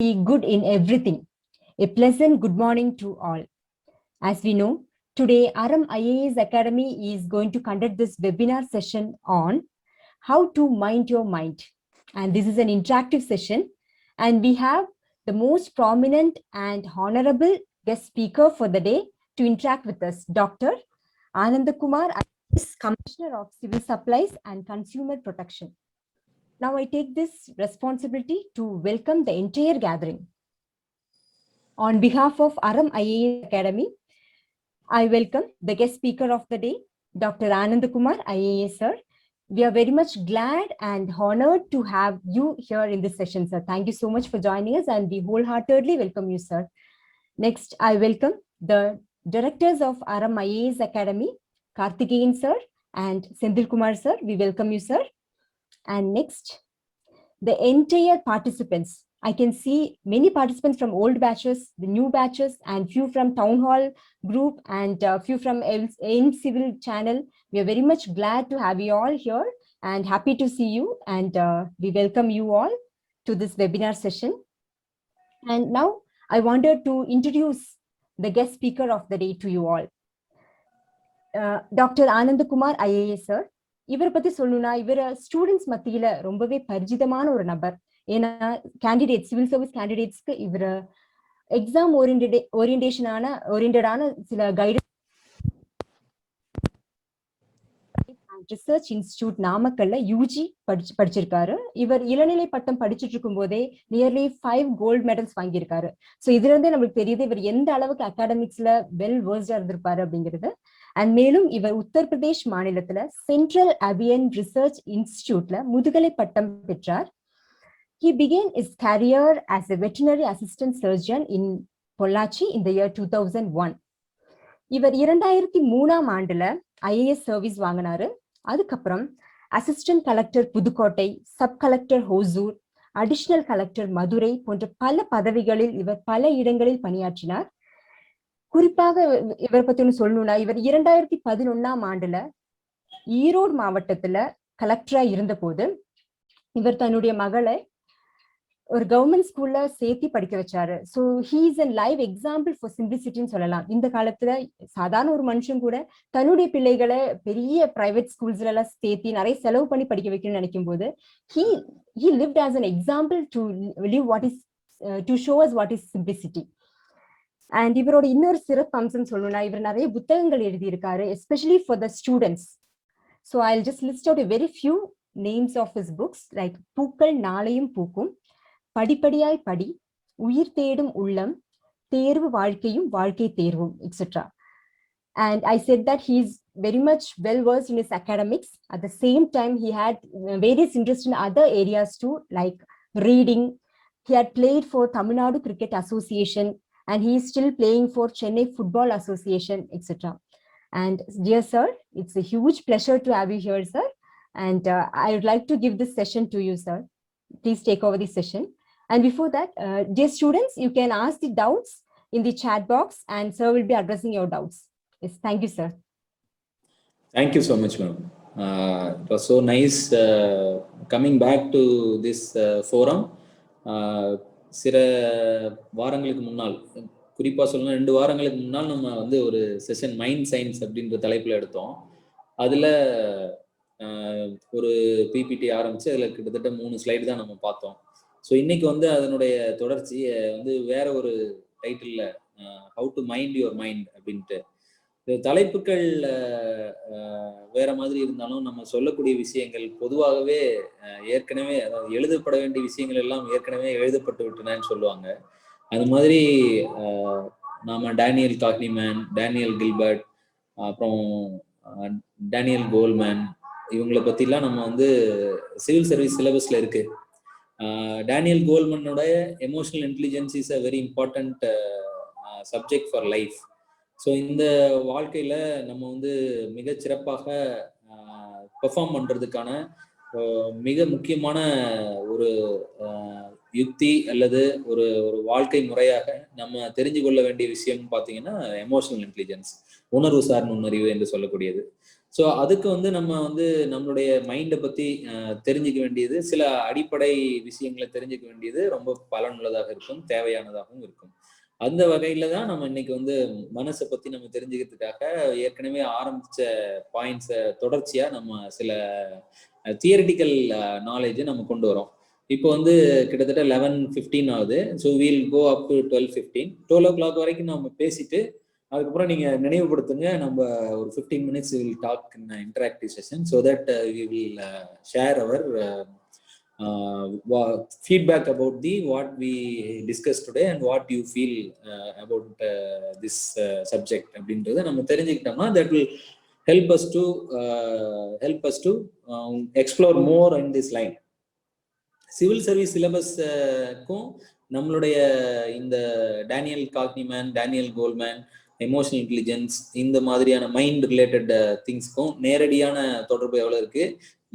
be good in everything. A pleasant good morning to all. As we know, today Aram IAS Academy is going to conduct this webinar session on how to mind your mind. And this is an interactive session. And we have the most prominent and honorable guest speaker for the day to interact with us, Dr. Anandakumar, Commissioner of Civil Supplies and Consumer Protection. Now I take this responsibility to welcome the entire gathering. On behalf of Aram IAS Academy, I welcome the guest speaker of the day, Dr. Anandakumar, IAS sir. We are very much glad and honored to have you here in this session, sir. Thank you so much for joining us, and we wholeheartedly welcome you, sir. Next, I welcome the directors of Aram IAS Academy, Karthikeyan sir and Senthil Kumar sir. We welcome you, sir. And next, the entire participants. I can see many participants from old batches, the new batches, and few from Town Hall group and few from AIM Civil channel. We are very much glad to have you all here and happy to see you. And we welcome you all to this webinar session. And now I wanted to introduce the guest speaker of the day to you all. Dr. Anandakumar, IAS sir. இவரை பத்தி சொல்லணும்னா இவர students மத்தியில ரொம்பவே பரிச்சிதமான ஒரு நபர். ஏன்னா candidate civil service கேண்டிடேட்ஸ்க்கு இவர எக்ஸாம் ஓரியன்டடான சில கைடன்ஸ் ரிசர்ச் இன்ஸ்டிடியூட் நாமக்கல்ல யூஜி படிச்சிருக்காரு. இவர் இளநிலை பட்டம் படிச்சுட்டு இருக்கும் போதே நியர்லி 5 கோல்டு மெடல்ஸ் வாங்கியிருக்காரு. ஸோ இதுல இருந்தே நம்மளுக்கு தெரியுது இவர் எந்த அளவுக்கு அகாடமிக்ஸ்ல வெல் வேர்ஸ்டா இருந்திருப்பாரு அப்படிங்கிறது. அண்ட் மேலும் இவர் உத்தரப்பிரதேஷ் மாநிலத்துல சென்ட்ரல் அவியன் ரிசர்ச் இன்ஸ்டிடியூட்ல முதுகலை பட்டம் பெற்றார். He began his career as a veterinary assistant surgeon in Pollachi in the year 2001. இவர் 2003ஆம் ஆண்டுல ஐஏஎஸ் சர்வீஸ் வாங்கினாரு. அதுக்கப்புறம் assistant collector Pudukkottai, sub collector Hosur, additional collector Madurai போன்ற பல பதவிகளில் இவர் பல இடங்களில் பணியாற்றினார். குறிப்பாக இவரை பத்தி ஒன்று சொல்லணும்னா இவர் 2011ஆம் ஆண்டுல ஈரோடு மாவட்டத்துல கலெக்டரா இருந்த போது இவர் தன்னுடைய மகளை ஒரு கவர்மெண்ட் ஸ்கூல்ல சேர்த்தி படிக்க வச்சாரு. So he is a live example for சிம்பிளிசிட்டின்னு சொல்லலாம். இந்த காலத்துல சாதாரண ஒரு மனுஷன் கூட தன்னுடைய பிள்ளைகளை பெரிய பிரைவேட் ஸ்கூல்ஸ்ல எல்லாம் சேர்த்தி நிறைய செலவு பண்ணி படிக்க வைக்கணும்னு நினைக்கும் போது he lived as an example to live what is to show us what is simplicity. And இவரோட இன்னொரு சிறப்பு அம்சம் சொல்லணும்னா இவர் நிறைய புத்தகங்கள் எழுதியிருக்காரு, especially for the students. So I just list out a very few names of his books like பூக்கள் நாளையும் பூக்கும், படிப்படியாய் படி, உயிர் தேடும் உள்ளம், தேர்வு வாழ்க்கையும் வாழ்க்கை தேர்வும், etc. And I said that he is very much well versed in his academics. At the same time, he had various interests in other areas too, like reading. He had played for Tamil Nadu Cricket Association, and he is still playing for Chennai Football Association, etc. And dear sir, it's a huge pleasure to have you here, sir. And I would like to give this session to you, sir. Please take over the session. And before that, dear students, you can ask the doubts in the chat box and sir will be addressing your doubts. Yes, thank you, sir. Thank you so much, ma'am. It was so nice coming back to this forum. சில வாரங்களுக்கு முன்னால், குறிப்பாக சொல்லணும் 2 வாரங்களுக்கு முன்னால் நம்ம வந்து ஒரு செஷன் மைண்ட் சயின்ஸ் அப்படின்ற தலைப்பில் எடுத்தோம். அதில் ஒரு பிபிடி ஆரம்பித்து அதில் கிட்டத்தட்ட 3 ஸ்லைடு தான் நம்ம பார்த்தோம். ஸோ இன்னைக்கு வந்து அதனுடைய தொடர்ச்சியை வந்து வேற ஒரு title, how to mind your mind அப்படின்ட்டு. தலைப்புகள் வேற மாதிரி இருந்தாலும் நம்ம சொல்லக்கூடிய விஷயங்கள் பொதுவாகவே ஏற்கனவே, அதாவது எழுதப்பட வேண்டிய விஷயங்கள் எல்லாம் ஏற்கனவே எழுதப்பட்டு விட்டனன்னு சொல்லுவாங்க. அது மாதிரி நாம டேனியல் காக்னிமேன், டேனியல் கில்பர்ட், அப்புறம் டேனியல் கோல்மேன், இவங்களை பற்றிலாம் நம்ம வந்து சிவில் சர்வீஸ் சிலபஸில் இருக்கு. டேனியல் கோல்மனோடைய emotional intelligence is a very important subject for life. So இந்த வாழ்க்கையில் நம்ம வந்து மிகச்சிறப்பாக பெர்ஃபார்ம் பண்ணுறதுக்கான மிக முக்கியமான ஒரு யுக்தி அல்லது ஒரு வாழ்க்கை முறையாக நம்ம தெரிஞ்சு கொள்ள வேண்டிய விஷயம் பார்த்தீங்கன்னா எமோஷனல் இன்டெலிஜென்ஸ், உணர்வு சார் நுண்ணறிவு என்று சொல்லக்கூடியது. ஸோ அதுக்கு வந்து நம்ம வந்து நம்மளுடைய மைண்டை பத்தி தெரிஞ்சுக்க வேண்டியது, சில அடிப்படை விஷயங்களை தெரிஞ்சுக்க வேண்டியது ரொம்ப பலனுள்ளதாக இருக்கும், தேவையானதாகவும் இருக்கும். அந்த வகையில தான் நம்ம இன்னைக்கு வந்து மனசை பத்தி நம்ம தெரிஞ்சுக்கிறதுக்காக ஏற்கனவே ஆரம்பிச்ச பாயிண்ட்ஸை தொடர்ச்சியா நம்ம சில தியரிட்டிக்கல் நாலேஜை நம்ம கொண்டு வரோம். இப்போ வந்து கிட்டத்தட்ட 11:15 ஆகுது. So we'll go up to 12:15. 12 o'clock வரைக்கும் நம்ம பேசிட்டு அதுக்கப்புறம் நீங்க நினைவுபடுத்துங்க. நம்ம ஒரு 15 minutes will talk in interactive session so that we will share our feedback about the what we discussed today and what you feel about this subject அப்படின்றத நம்ம தெரிஞ்சுக்கிட்டோம்னா that will help us to explore more in this line. Civil service சிலபஸ்க்கும் நம்மளுடைய இந்த Daniel Kahneman, Daniel Goleman, emotional intelligence இந்த மாதிரியான mind related திங்ஸ்க்கும் நேரடியான தொடர்பு எவ்வளோ இருக்கு,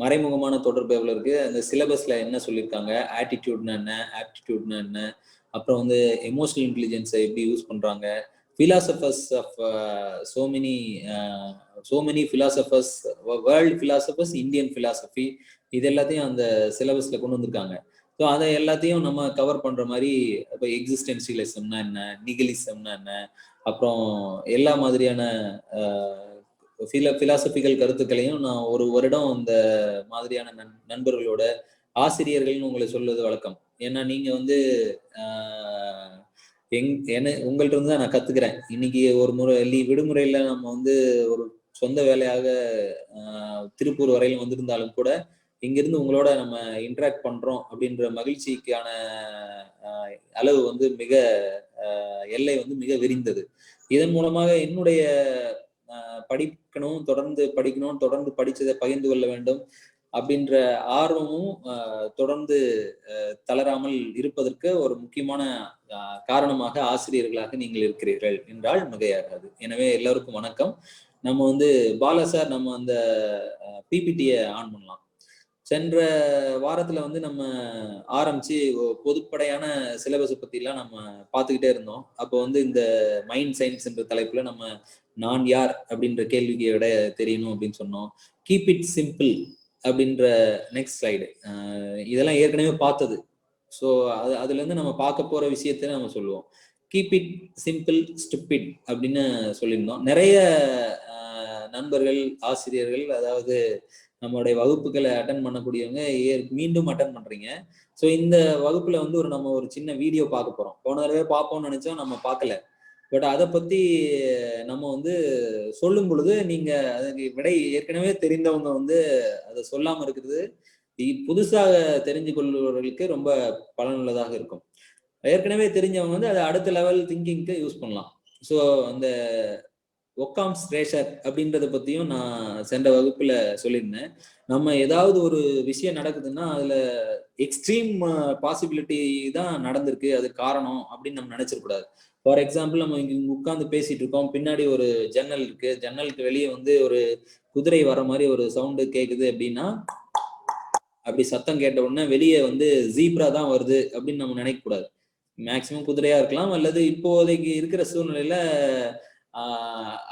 மறைமுகமான தொடர்பு எவ்வளோ இருக்கு, அந்த சிலபஸ்ல என்ன சொல்லியிருக்காங்க, ஆட்டிடியூட்னா என்ன, ஆப்டிடியூட்னா என்ன, அப்புறம் வந்து எமோஷனல் இன்டெலிஜென்ஸை எப்படி யூஸ் பண்றாங்க, philosophers of so many philosophers, world philosophers, Indian philosophy, இது எல்லாத்தையும் அந்த சிலபஸ்ல கொண்டு வந்திருக்காங்க. ஸோ அதை எல்லாத்தையும் நம்ம கவர் பண்ற மாதிரி இப்போ எக்ஸிஸ்டென்சியலிசம்னா என்ன, நிகலிசம்னா என்ன, அப்புறம் எல்லா மாதிரியான பிலாசபிக்கல் கருத்துக்களையும் நான் ஒரு வருடம் இந்த மாதிரியான நண்பர்களோட ஆசிரியர்கள்னு உங்களை சொல்வது வழக்கம். ஏன்னா நீங்க வந்து உங்கள்ட்ட இருந்து தான் நான் கத்துக்கிறேன். இன்னைக்கு ஒரு முறை விடுமுறையில நம்ம வந்து ஒரு சொந்த வேலையாக திருப்பூர் வரையிலும் வந்திருந்தாலும் கூட இங்கிருந்து உங்களோட நம்ம இன்டராக்ட் பண்றோம் அப்படின்ற மகிழ்ச்சிக்கான அளவு வந்து எல்லை வந்து மிக விரிந்தது. இதன் மூலமாக என்னுடைய படிக்கணும், தொடர்ந்து படிக்கணும், தொடர்ந்து படிச்சதை பகிர்ந்து கொள்ள வேண்டும் அப்படின்ற ஆர்வமும் தொடர்ந்து தளராமல் இருப்பதற்கு ஒரு முக்கியமான காரணமாக ஆசிரியர்களாக நீங்கள் இருக்கிறீர்கள் என்றால் மிகையாகாது. எனவே எல்லாருக்கும் வணக்கம். நம்ம வந்து பாலா சார், நம்ம அந்த பிபிடியை ஆன் பண்ணலாம். சென்ற வாரத்துல வந்து நம்ம ஆரம்பிச்சு பொதுப்படையான சிலபஸை பத்தி எல்லாம் நம்ம பார்த்துக்கிட்டே இருந்தோம். அப்போ வந்து இந்த மைண்ட் சயின்ஸ் என்ற தலைப்புல நம்ம நான் யார் அப்படின்ற கேள்விக்கு விட தெரியணும் அப்படின்னு சொன்னோம். கீப் இட் சிம்பிள் அப்படின்ற நெக்ஸ்ட் ஸ்லைடு, இதெல்லாம் ஏற்கனவே பார்த்தது. ஸோ அதுல இருந்து நம்ம பார்க்க போற விஷயத்த நம்ம சொல்லுவோம். கீப் இட் சிம்பிள் ஸ்டூபிட் அப்படின்னு சொல்லியிருந்தோம். நிறைய நண்பர்கள், ஆசிரியர்கள், அதாவது நம்மளுடைய வகுப்புகளை அட்டன் பண்ணக்கூடியவங்க மீண்டும் அட்டன் பண்றீங்க. ஸோ இந்த வகுப்புல வந்து நம்ம ஒரு சின்ன வீடியோ பார்க்க போறோம். போன தடவை பார்ப்போம்னு நினைச்சோம், நம்ம பார்க்கல. பட் அதை பத்தி நம்ம வந்து சொல்லும் பொழுது நீங்க அதுக்கு விடை ஏற்கனவே தெரிந்தவங்க வந்து அதை சொல்லாம இருக்கிறது புதுசாக தெரிஞ்சு கொள்பவர்களுக்கு ரொம்ப பலனுள்ளதாக இருக்கும். ஏற்கனவே தெரிஞ்சவங்க வந்து அதை அடுத்த லெவல் திங்கிங்க்கு யூஸ் பண்ணலாம். ஸோ அந்த ஒக்காம்ஸ் ரேஷர் அப்படின்றத பத்தியும் நான் சென்ற வகுப்புல சொல்லியிருந்தேன். நம்ம ஏதாவது ஒரு விஷயம் நடக்குதுன்னா அதுல எக்ஸ்ட்ரீம் பாசிபிலிட்டி தான் நடந்திருக்கு, அது காரணம் அப்படின்னு நம்ம நினைச்சிடக்கூடாது. ஃபார் எக்ஸாம்பிள், நம்ம இங்க உட்கார்ந்து பேசிட்டு இருக்கோம், பின்னாடி ஒரு ஜன்னல் இருக்கு, ஜன்னலுக்கு வெளியே வந்து ஒரு குதிரை வர மாதிரி ஒரு சவுண்டு கேக்குது அப்படின்னா, அப்படி சத்தம் கேட்ட உடனே வெளியே வந்து ஜீப்ரா தான் வருது அப்படின்னு நம்ம நினைக்க கூடாது. மேக்சிமம் குதிரையா இருக்கலாம், அல்லது இப்போதைக்கு இருக்கிற சூழ்நிலையில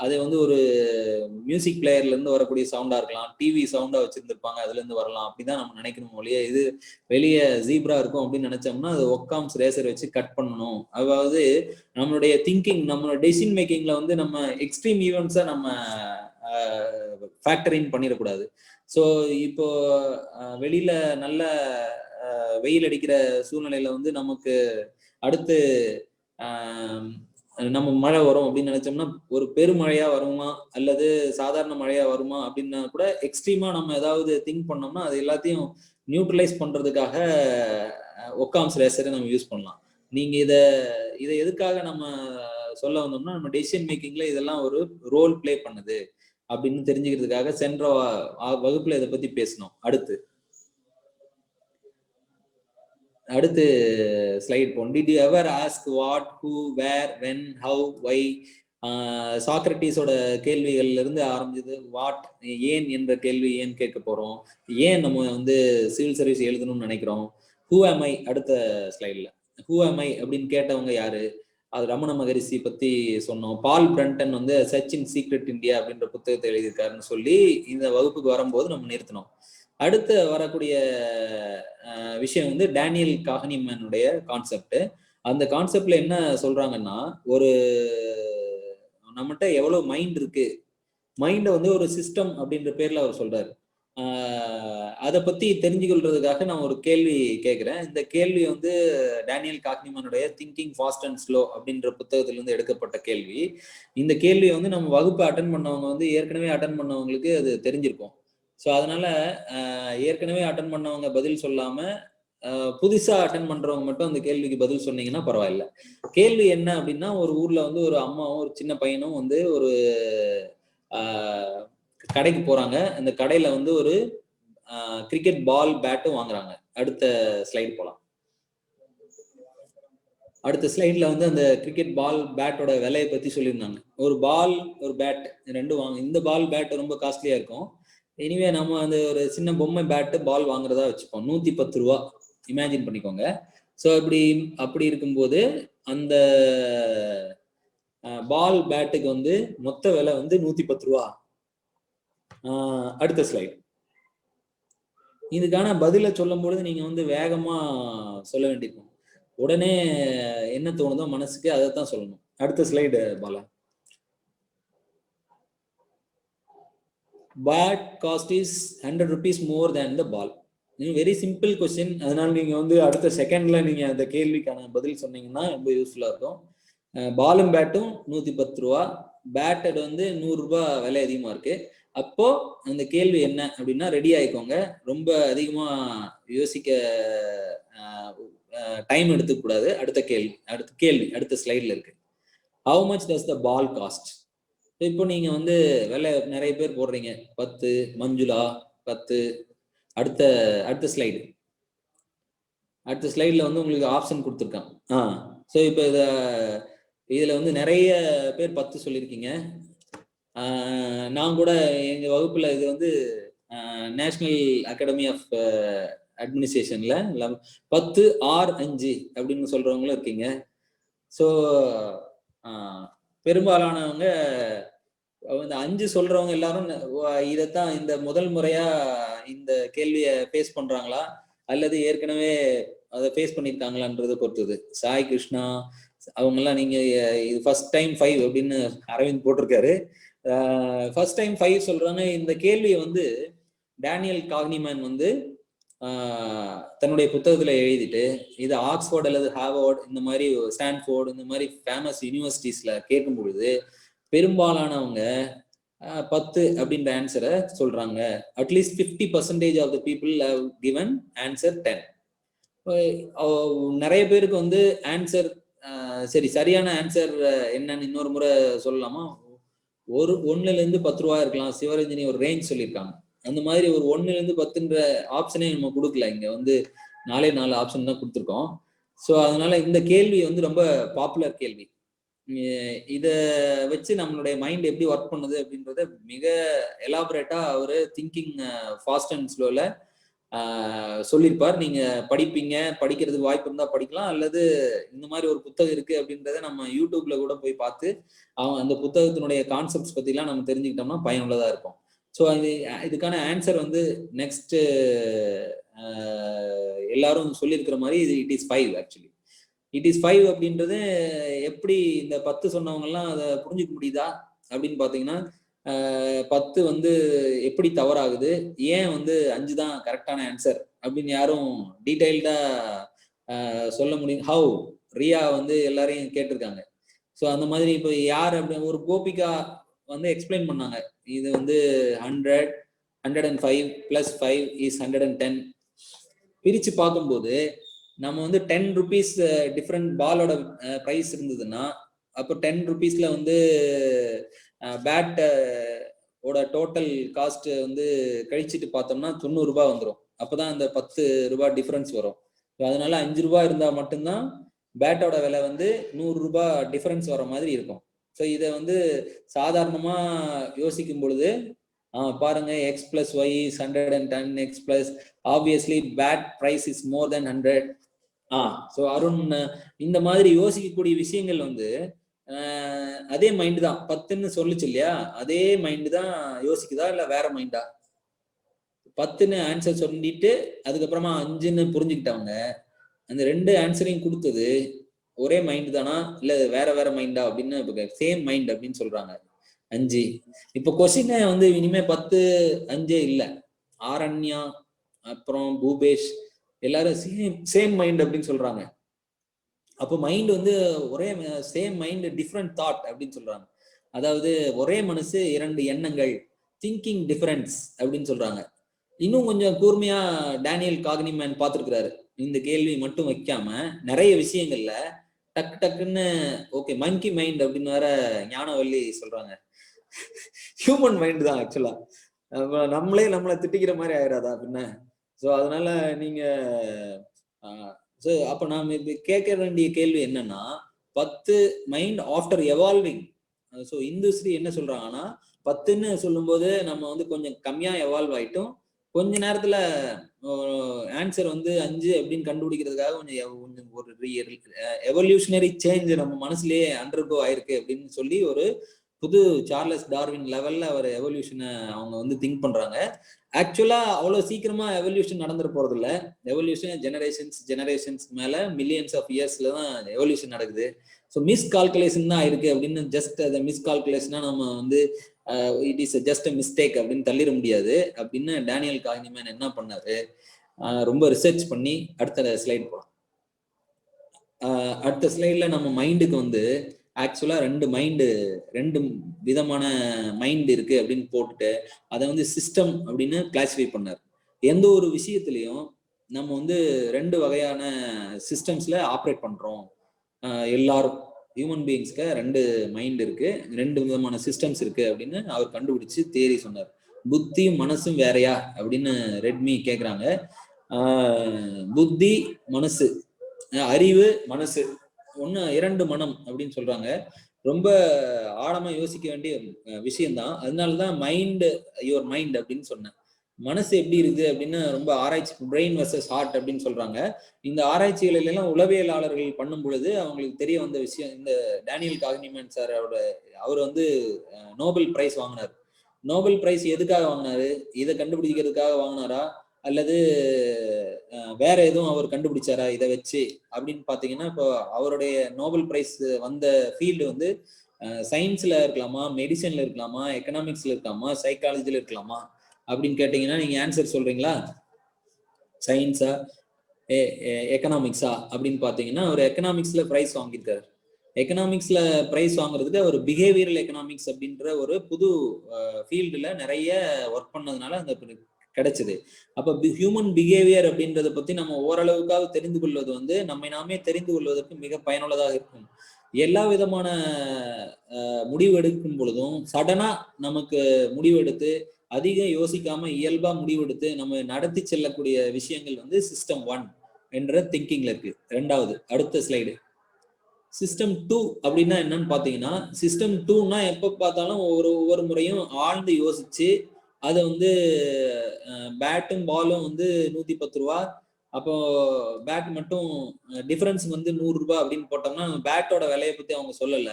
அது வந்து ஒரு மியூசிக் பிளேயர்ல இருந்து வரக்கூடிய சவுண்டா இருக்கலாம், டிவி சவுண்டா வச்சிருந்திருப்பாங்க, அதுல இருந்து வரலாம், அப்படிதான் நம்ம நினைக்கணும் ஒழிய இது வெளியே ஜீப்ரா இருக்கும் அப்படின்னு நினைச்சோம்னா அது ஒக்காம்ஸ் ரேசர் வச்சு கட் பண்ணணும். அதாவது நம்மளுடைய திங்கிங், நம்மளோட டெசிஷன் மேக்கிங்ல வந்து நம்ம எக்ஸ்ட்ரீம் ஈவெண்ட்ஸை நம்ம ஃபேக்டர் இன் பண்ணிடக்கூடாது. ஸோ இப்போ வெளியில நல்ல வெயில் அடிக்கிற சூழ்நிலையில வந்து நமக்கு அடுத்து நம்ம மழை வரும் அப்படின்னு நினைச்சோம்னா ஒரு பெருமழையா வருமா அல்லது சாதாரண மழையா வருமா அப்படின்னா கூட எக்ஸ்ட்ரீமா நம்ம ஏதாவது திங்க் பண்ணோம்னா அது எல்லாத்தையும் நியூட்ரலைஸ் பண்றதுக்காக ஒக்காம்ஸ் ரேசரை நம்ம யூஸ் பண்ணலாம். நீங்க இதை எதுக்காக நம்ம சொல்ல வந்தோம்னா, நம்ம டெசிஷன் மேக்கிங்ல இதெல்லாம் ஒரு ரோல் பிளே பண்ணுது அப்படின்னு தெரிஞ்சுக்கிறதுக்காக சென்ற வகுப்புல இதை பத்தி பேசணும். அடுத்து ஸ்லைட் போன். Did you ever ask what, who, where, when, how, why? சாக்ரட்டிஸோட கேள்விகள்ல இருந்து ஆரம்பிச்சது. வாட், ஏன் என்ற கேள்வி ஏன் கேட்க போறோம், ஏன் நம்ம வந்து சிவில் சர்வீஸ் எழுதணும்னு நினைக்கிறோம். ஹூ ஆம் ஐ, அடுத்த ஸ்லைட்ல ஹூ ஆம் ஐ அப்படின்னு கேட்டவங்க யாரு, அது ரமண மகரிஷி பத்தி சொன்னோம். பால் பிரண்டன் வந்து சர்ச் இன் சீக்ரெட் இந்தியா அப்படின்ற புத்தகத்தை எழுதியிருக்காருன்னு சொல்லி இந்த வகுப்புக்கு வரும்போது நம்ம நிறுத்தினோம். அடுத்து வரக்கூடிய விஷயம் வந்து டேனியல் காஹ்னிமனுடைய கான்செப்ட். அந்த கான்செப்ட்ல என்ன சொல்றாங்கன்னா, ஒரு நம்மகிட்ட எவ்வளவு மைண்ட் இருக்கு, மைண்டை வந்து ஒரு சிஸ்டம் அப்படின்ற பேர்ல அவர் சொல்றாரு. அதை பத்தி தெரிஞ்சு கொள்றதுக்காக நான் ஒரு கேள்வி கேட்கிறேன். இந்த கேள்வி வந்து டேனியல் காக்னிமனுடைய திங்கிங் ஃபாஸ்ட் அண்ட் ஸ்லோ அப்படின்ற புத்தகத்துல இருந்து எடுக்கப்பட்ட கேள்வி. இந்த கேள்வியை வந்து நம்ம வகுப்பு அட்டன் பண்ணவங்க வந்து ஏற்கனவே அட்டன் பண்ணவங்களுக்கு அது தெரிஞ்சிருக்கும். ஸோ அதனால ஏற்கனவே அட்டன் பண்ணவங்க பதில் சொல்லாம புதுசா அட்டன் பண்றவங்க மட்டும் அந்த கேள்விக்கு பதில் சொன்னீங்கன்னா பரவாயில்ல. கேள்வி என்ன அப்படின்னா, ஒரு ஊர்ல வந்து ஒரு அம்மாவும் ஒரு சின்ன பையனும் வந்து ஒரு கடைக்கு போறாங்க. அந்த கடையில வந்து ஒரு கிரிக்கெட் பால் பேட்டும் வாங்குறாங்க. அடுத்த ஸ்லைடு போலாம். அடுத்த ஸ்லைட்ல வந்து அந்த கிரிக்கெட் பால் பேட்டோட விலையை பத்தி சொல்லியிருந்தாங்க. ஒரு பால் ஒரு பேட் ரெண்டும் வாங்க. இந்த பால் பேட் ரொம்ப காஸ்ட்லியா இருக்கும். எனிவே நம்ம அந்த ஒரு சின்ன பொம்மை பேட்டு பால் வாங்குறதா வச்சுப்போம். 110 ரூபா இமேஜின் பண்ணிக்கோங்க. ஸோ அப்படி இருக்கும்போது அந்த பால் பேட்டுக்கு வந்து மொத்த விலை வந்து 110 ரூபா. அடுத்த ஸ்லைட். இதுக்கான பதில சொல்லும் பொழுது நீங்க வந்து வேகமா சொல்ல வேண்டியிருக்கும். உடனே என்ன தோணுதோ மனசுக்கு அதைத்தான் சொல்லணும். அடுத்த slide Bala. Bat cost is 100 rupees more than the ball. Very simple question. அதனால நீங்க வந்து அடுத்த செகண்ட்ல நீங்க அந்த கேள்விக்கான பதில் சொன்னீங்கன்னா ரொம்ப யூஸ்ஃபுல்லா இருக்கும். பாலும் பேட்டும் 110 ரூபா, பேட்டட் வந்து 100 ரூபாய் விலை அதிகமா இருக்கு. அப்போ அந்த கேள்வி என்ன அப்படின்னா ரெடி ஆயிக்கோங்க. ரொம்ப அதிகமா யோசிக்க டைம் எடுத்துக்க கூடாது. அடுத்த கேள்வி அடுத்த ஸ்லைட்ல இருக்கு. How much does the ball cost? இப்போ நீங்க வந்து விலை நிறைய பேர் போடுறீங்க. 10, மஞ்சுளா 10. அடுத்த ஸ்லைடு. அடுத்த ஸ்லைட்ல வந்து உங்களுக்கு ஆப்ஷன் கொடுத்துருக்கான். ஸோ இப்போ இதுல வந்து நிறைய பேர் 10 சொல்லியிருக்கீங்க. நான் கூட எங்க வகுப்புல இது வந்து நேஷனல் அகாடமி ஆஃப் அட்மினிஸ்ட்ரேஷன்ல 10 ஆர் 5 அப்படின்னு சொல்றவங்களும் இருக்கீங்க. ஸோ பெரும்பாலானவங்க இந்த 5 சொல்றவங்க எல்லாரும் இதைத்தான் இந்த முதல் முறையா இந்த கேள்வியை ஃபேஸ் பண்றாங்களா அல்லது ஏற்கனவே அதை ஃபேஸ் பண்ணியிருக்காங்களான்றதை பொறுத்தது. சாய் கிருஷ்ணா அவங்க எல்லாம் நீங்க இது ஃபர்ஸ்ட் டைம் 5 அப்படின்னு அரவிந்த் போட்டிருக்காரு. ஃபர்ஸ்ட் டைம் 5 சொல்றாங்க. இந்த கேள்வியை வந்து டேனியல் காக்னிமேன் வந்து தன்னுடைய புத்தகத்துல எழுதிட்டு இது ஆக்ஸ்போர்ட் அல்லது ஹார்வர்ட் இந்த மாதிரி ஸ்டான்ஃபோர்ட் இந்த மாதிரி ஃபேமஸ் யூனிவர்சிட்டிஸ்ல கேட்கும் பொழுது பெரும்பாலானவங்க 10 அப்படின்ற ஆன்சரை சொல்றாங்க. At least 50% of the people have given answer 10. நிறைய பேருக்கு வந்து ஆன்சர் சரி சரியான ஆன்சர் என்னன்னு இன்னொரு முறை சொல்லலாமா? 1ல இருந்து 10 ரூபா இருக்கலாம். சிவரஞ்சனி ஒரு ரேஞ்ச் சொல்லியிருக்காங்க. அந்த மாதிரி ஒரு 1ல இருந்து 10ன்ற ஆப்ஷனே நம்ம கொடுக்கல. இங்க வந்து 4 ஆப்ஷன் தான் கொடுத்துருக்கோம். ஸோ அதனால இந்த கேள்வி வந்து ரொம்ப பாப்புலர் கேள்வி. இத வச்சு நம்மளுடைய மைண்ட் எப்படி ஒர்க் பண்ணுது அப்படின்றத மிக எலாபரேட்டா அவரு திங்கிங் ஃபாஸ்ட் அண்ட் ஸ்லோல சொல்லியிருப்பார். நீங்க படிப்பீங்க, படிக்கிறதுக்கு வாய்ப்பு இருந்தா படிக்கலாம். அல்லது இந்த மாதிரி ஒரு புத்தகம் இருக்கு அப்படின்றத நம்ம யூடியூப்ல கூட போய் பார்த்து அந்த புத்தகத்தினுடைய கான்செப்ட்ஸ் பத்தி எல்லாம் நம்ம தெரிஞ்சுக்கிட்டோம்னா பயனுள்ளதா இருக்கும். ஸோ இதுக்கான ஆன்சர் வந்து நெக்ஸ்ட் எல்லாரும் சொல்லியிருக்கிற மாதிரி it is 5. Actually it is 5 அப்படின்றது எப்படி இந்த 10 சொன்னவங்க எல்லாம் அதை புரிஞ்சுக்க முடியுதா அப்படின்னு பாத்தீங்கன்னா 10 வந்து எப்படி தவறாகுது, ஏன் வந்து 5 தான் கரெக்டான ஆன்சர் அப்படின்னு யாரும் டீடைல்டா சொல்ல முடியும். ஹவு ரியா வந்து எல்லாரையும் கேட்டிருக்காங்க. ஸோ அந்த மாதிரி இப்போ யார் அப்படி ஒரு கோபிகா வந்து எக்ஸ்பிளைன் பண்ணாங்க. இது வந்து 100, 105 + 5 is 110. பிரிச்சு பார்க்கும்போது நம்ம வந்து 10 rupees டிஃப்ரெண்ட் பாலோட பிரைஸ் இருந்ததுன்னா அப்போ 10 rupeesல வந்து பேட் ஓட டோட்டல் காஸ்ட் வந்து கழிச்சிட்டு பார்த்தோம்னா 90 ரூபாய் வந்துடும். அப்பதான் அந்த 10 ரூபாய் டிஃபரன்ஸ் வரும். அதனால 5 ரூபாய் இருந்தா மட்டும்தான் பேட்டோட விலை வந்து 100 ரூபாய் டிஃபரன்ஸ் வர மாதிரி இருக்கும். ஸோ இதை வந்து சாதாரணமா யோசிக்கும் பொழுது பாருங்க, x + y is 110, x plus obviously bat price is more than 100. So Arun இந்த மாதிரி யோசிக்கக்கூடிய விஷயங்கள் வந்து அதே மைண்டு தான் 10ன்னு சொல்லுச்சு இல்லையா, அதே மைண்டு தான் யோசிக்குதா இல்ல வேற மைண்டா? 10ன்னு ஆன்சர் சொல்லிட்டு அதுக்கப்புறமா 5ன்னு புரிஞ்சுக்கிட்டவங்க அந்த 2 ஆன்சரையும் கொடுத்தது ஒரே மைண்ட் தானா இல்ல வேற வேற மைண்டா அப்படின்னு சேம் மைண்ட் அப்படின்னு சொல்றாங்க 5. இப்ப கொஸ்டின் வந்து இனிமே 10 5 இல்ல, ஆரண்யா அப்புறம் பூபேஷ் எல்லாரும் சேம் மைண்ட் அப்படின்னு சொல்றாங்க. அப்போ மைண்ட் வந்து ஒரே சேம் மைண்ட் டிஃப்ரெண்ட் தாட் அப்படின்னு சொல்றாங்க. அதாவது ஒரே மனசு 2 எண்ணங்கள், திங்கிங் டிஃபரன்ஸ் அப்படின்னு சொல்றாங்க. இன்னும் கொஞ்சம் கூர்மையா டேனியல் காக்னிமேன் பார்த்திருக்கிறாரு. இந்த கேள்வி மட்டும் வைக்காம நிறைய விஷயங்கள்ல டக்கு டக்குன்னு ஓகே மங்கி மைண்ட் அப்படின்னு வேற ஞானவல்லி சொல்றாங்க. ஹியூமன் மைண்ட் தான் ஆக்சுவலா. நம்மளே நம்மளை திட்டிக்கிற மாதிரி ஆயிடாதா அப்படின்னா? ஸோ அதனால நீங்க அப்ப நாம இப்ப கேட்க வேண்டிய கேள்வி என்னன்னா 10 மைண்ட் ஆஃப்டர் எவால்விங். ஸோ இந்துஸ்ரீ என்ன சொல்றாங்கன்னா 10ன்னு சொல்லும்போது நம்ம வந்து கொஞ்சம் கம்மியா எவால்வ் ஆயிட்டோம், கொஞ்ச நேரத்துல ஆன்சர் வந்து 5 அப்படின்னு கண்டுபிடிக்கிறதுக்காக கொஞ்சம் ஒரு எவல்யூஷனரி சேஞ்ச் நம்ம மனசுலயே அண்டர்கோ ஆயிருக்கு அப்படின்னு சொல்லி ஒரு புது சார்லஸ் டார்வின் லெவல்ல அவர் எவல்யூஷனை அவங்க வந்து திங்க் பண்றாங்க. ஆக்சுவலா அவ்வளவு சீக்கிரமா எவல்யூஷன் நடந்துட போறது இல்ல. எவல்யூஷன் ஜெனரேஷன்ஸ் மேல மில்லியன்ஸ் ஆஃப் இயர்ஸ்ல தான் எவல்யூஷன் நடக்குது. ஸோ மிஸ் கால்குலேஷன் தான் ஆயிருக்கு அப்படின்னு ஜஸ்ட் அதை மிஸ் கால்குலேஷனா நம்ம வந்து இட் இஸ் ஜஸ்ட் மிஸ்டேக் அப்படின்னு தள்ளிட முடியாது அப்படின்னு டேனியல் காக்னிமேன் என்ன பண்ணாரு, ரொம்ப ரிசர்ச் பண்ணி அடுத்த ஸ்லைட் போலாம். அடுத்த ஸ்லைட்ல நம்ம மைண்டுக்கு வந்து ஆக்சுவலா 2 விதமான மைண்ட் இருக்கு அப்படின்னு போட்டுட்டு அதை வந்து சிஸ்டம் அப்படின்னு கிளாசிஃபை பண்ணார். எந்த ஒரு விஷயத்திலையும் நம்ம வந்து 2 வகையான சிஸ்டம்ஸ்ல ஆப்ரேட் பண்றோம். எல்லாரும் ஹியூமன் பீயிங்ஸ்க்கு 2 மைண்ட் இருக்கு, 2 விதமான சிஸ்டம்ஸ் இருக்கு அப்படின்னு அவர் கண்டுபிடிச்சு தியரி சொன்னார். புத்தியும் மனசும் வேறையா அப்படின்னு ரெட்மி கேக்குறாங்க. புத்தி மனசு, அறிவு மனசு ஒன்னு 2 மனம் அப்படின்னு சொல்றாங்க. ரொம்ப ஆழமா யோசிக்க வேண்டிய விஷயம்தான். அதனாலதான் மைண்ட் யுவர் மைண்ட் அப்படின்னு சொன்னேன். மனசு எப்படி இருக்கு அப்படின்னு ரொம்ப ஆராய்ச்சி, பிரெயின் வர்சஸ் ஹார்ட் அப்படின்னு சொல்றாங்க. இந்த ஆராய்ச்சிகள் எல்லாம் உளவியலாளர்கள் பண்ணும் பொழுது அவங்களுக்கு தெரிய வந்த விஷயம், இந்த டேனியல் காக்னிமேன் சார் அவர் வந்து நோபல் பிரைஸ் வாங்கினார். நோபல் பிரைஸ் எதுக்காக வாங்கினாரு? இதை கண்டுபிடிக்கிறதுக்காக வாங்கினாரா அல்லது வேற எதுவும் அவர் கண்டுபிடிச்சாரா இதை வச்சு அப்படின்னு பாத்தீங்கன்னா, இப்போ அவருடைய நோபல் பிரைஸ் வந்த ஃபீல்டு வந்து சயின்ஸ்ல இருக்கலாமா, மெடிசன்ல இருக்கலாமா, எக்கனாமிக்ஸ்ல இருக்கலாமா, சைக்காலஜில இருக்கலாமா அப்படின்னு கேட்டீங்கன்னா நீங்க ஆன்சர் சொல்றீங்களா? சயின்ஸா எக்கனாமிக்ஸா அப்படின்னு பாத்தீங்கன்னா அவர் எக்கனாமிக்ஸ்ல பிரைஸ் வாங்கியிருக்காரு. எக்கனாமிக்ஸ்ல பிரைஸ் வாங்குறதுக்கு அவர் பிஹேவியரல் எக்கனாமிக்ஸ் அப்படின்ற ஒரு புது ஃபீல்டுல நிறைய ஒர்க் பண்ணதுனால அந்த கிடைச்சது. அப்ப ஹியூமன் பிஹேவியர் அப்படின்றத பத்தி நம்ம ஓரளவுக்காக தெரிந்து கொள்வது வந்து நம்மை நாமே தெரிந்து கொள்வதற்கு மிக பயனுள்ளதாக இருக்கும். எல்லா விதமான முடிவு எடுக்கும் பொழுதும் சடனா நமக்கு முடிவெடுத்து அதிகம் யோசிக்காம இயல்பா முடிவெடுத்து நம்ம நடத்தி செல்லக்கூடிய விஷயங்கள் வந்து சிஸ்டம் 1 என்ற திங்கிங்ல இருக்கு. 2வது அடுத்த ஸ்லைடு. சிஸ்டம் 2 அப்படின்னா என்னன்னு பாத்தீங்கன்னா, சிஸ்டம் 2னா எப்ப பார்த்தாலும் ஒவ்வொரு முறையும் ஆழ்ந்து யோசிச்சு அதை வந்து பேட்டும் பாலும் வந்து 110 ரூபா, அப்போ பேட் மட்டும் டிஃபரன்ஸ் வந்து 100 ரூபாய் அப்படின்னு போட்டோம்னா பேட்டோட விலையை பத்தி அவங்க சொல்லல.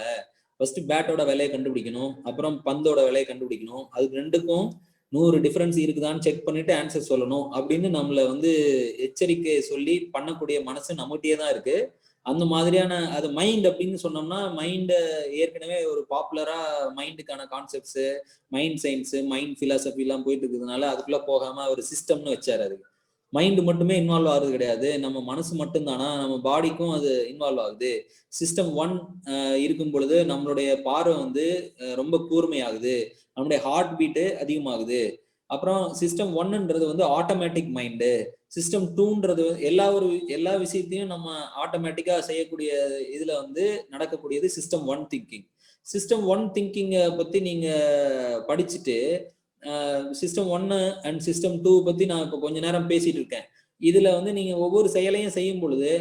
ஃபர்ஸ்ட் பேட்டோட விலையை கண்டுபிடிக்கணும், அப்புறம் பந்தோட விலையை கண்டுபிடிக்கணும், அதுக்கு 2க்கும் 100 டிஃபரன்ஸ் இருக்குதான்னு செக் பண்ணிட்டு ஆன்சர் சொல்லணும் அப்படின்னு நம்மள வந்து எச்சரிக்கை சொல்லி பண்ணக்கூடிய மனசு நம்மகிட்டயே தான் இருக்கு. அந்த மாதிரியான அது மைண்ட் அப்படின்னு சொன்னோம்னா, மைண்ட் ஏற்கனவே ஒரு பாப்புலரா மைண்டுக்கான concepts, mind science, mind philosophy எல்லாம் போயிட்டு இருக்கிறதுனால அதுக்குள்ள போகாம ஒரு சிஸ்டம்னு வச்சாரு. அது மைண்ட் மட்டுமே இன்வால்வ் ஆகுறது கிடையாது, நம்ம மனசு மட்டும்தானா, நம்ம பாடிக்கும் அது இன்வால்வ் ஆகுது. சிஸ்டம் 1 இருக்கும் பொழுது நம்மளுடைய பார்வை வந்து ரொம்ப கூர்மையாகுது, நம்மளுடைய ஹார்ட் பீட்டு அதிகமாகுது. அப்புறம் சிஸ்டம் 1ன்றது வந்து ஆட்டோமேட்டிக் மைண்டு, சிஸ்டம் 2ன்றது எல்லா விஷயத்தையும் நம்ம ஆட்டோமேட்டிக்கா செய்யக்கூடிய இதுல வந்து நடக்கக்கூடியது சிஸ்டம் 1 திங்கிங். சிஸ்டம் 1 திங்கிங்கை பத்தி நீங்க படிச்சுட்டு சிஸ்டம் 1 அண்ட் சிஸ்டம் 2 பத்தி நான் இப்போ கொஞ்ச நேரம் பேசிட்டு இருக்கேன். இதுல வந்து நீங்க ஒவ்வொரு செயலையும் செய்யும் பொழுது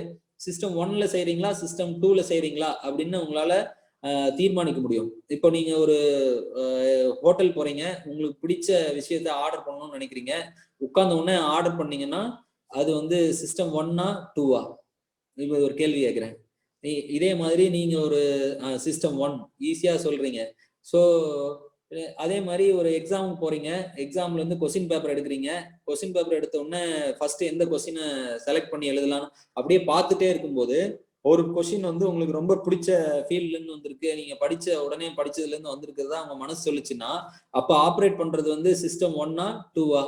சிஸ்டம் 1ல செய்றீங்களா சிஸ்டம் 2ல செய்றீங்களா அப்படின்னு உங்களால தீர்மானிக்க முடியும். இப்போ நீங்க ஒரு ஹோட்டல் போறீங்க, உங்களுக்கு பிடிச்ச விஷயத்த ஆர்டர் பண்ணணும்னு நினைக்கிறீங்க, உட்கார்ந்த உடனே ஆர்டர் பண்ணீங்கன்னா அது வந்து சிஸ்டம் 1ஆ 2ஆ? இப்போ ஒரு கேள்வி கேட்குறேன். இதே மாதிரி நீங்க ஒரு சிஸ்டம் 1 ஈஸியா சொல்றீங்க. ஸோ அதே மாதிரி ஒரு எக்ஸாம் போறீங்க, எக்ஸாம்ல இருந்து கொஸ்டின் பேப்பர் எடுக்கிறீங்க. கொஸ்டின் பேப்பர் எடுத்த உடனே ஃபர்ஸ்ட் எந்த கொஸ்டினை செலக்ட் பண்ணி எழுதலாம் அப்படியே பார்த்துட்டே இருக்கும்போது ஒரு கொஸ்டின் வந்து உங்களுக்கு ரொம்ப பிடிச்ச ஃபீல்ட்ல இருந்து வந்திருக்கு, நீங்க படிச்ச உடனே படிச்சதுல இருந்து வந்திருக்கிறதா உங்க மனசு சொல்லுச்சுன்னா அப்ப ஆப்ரேட் பண்றது வந்து சிஸ்டம் 1ஆ 2ஆ?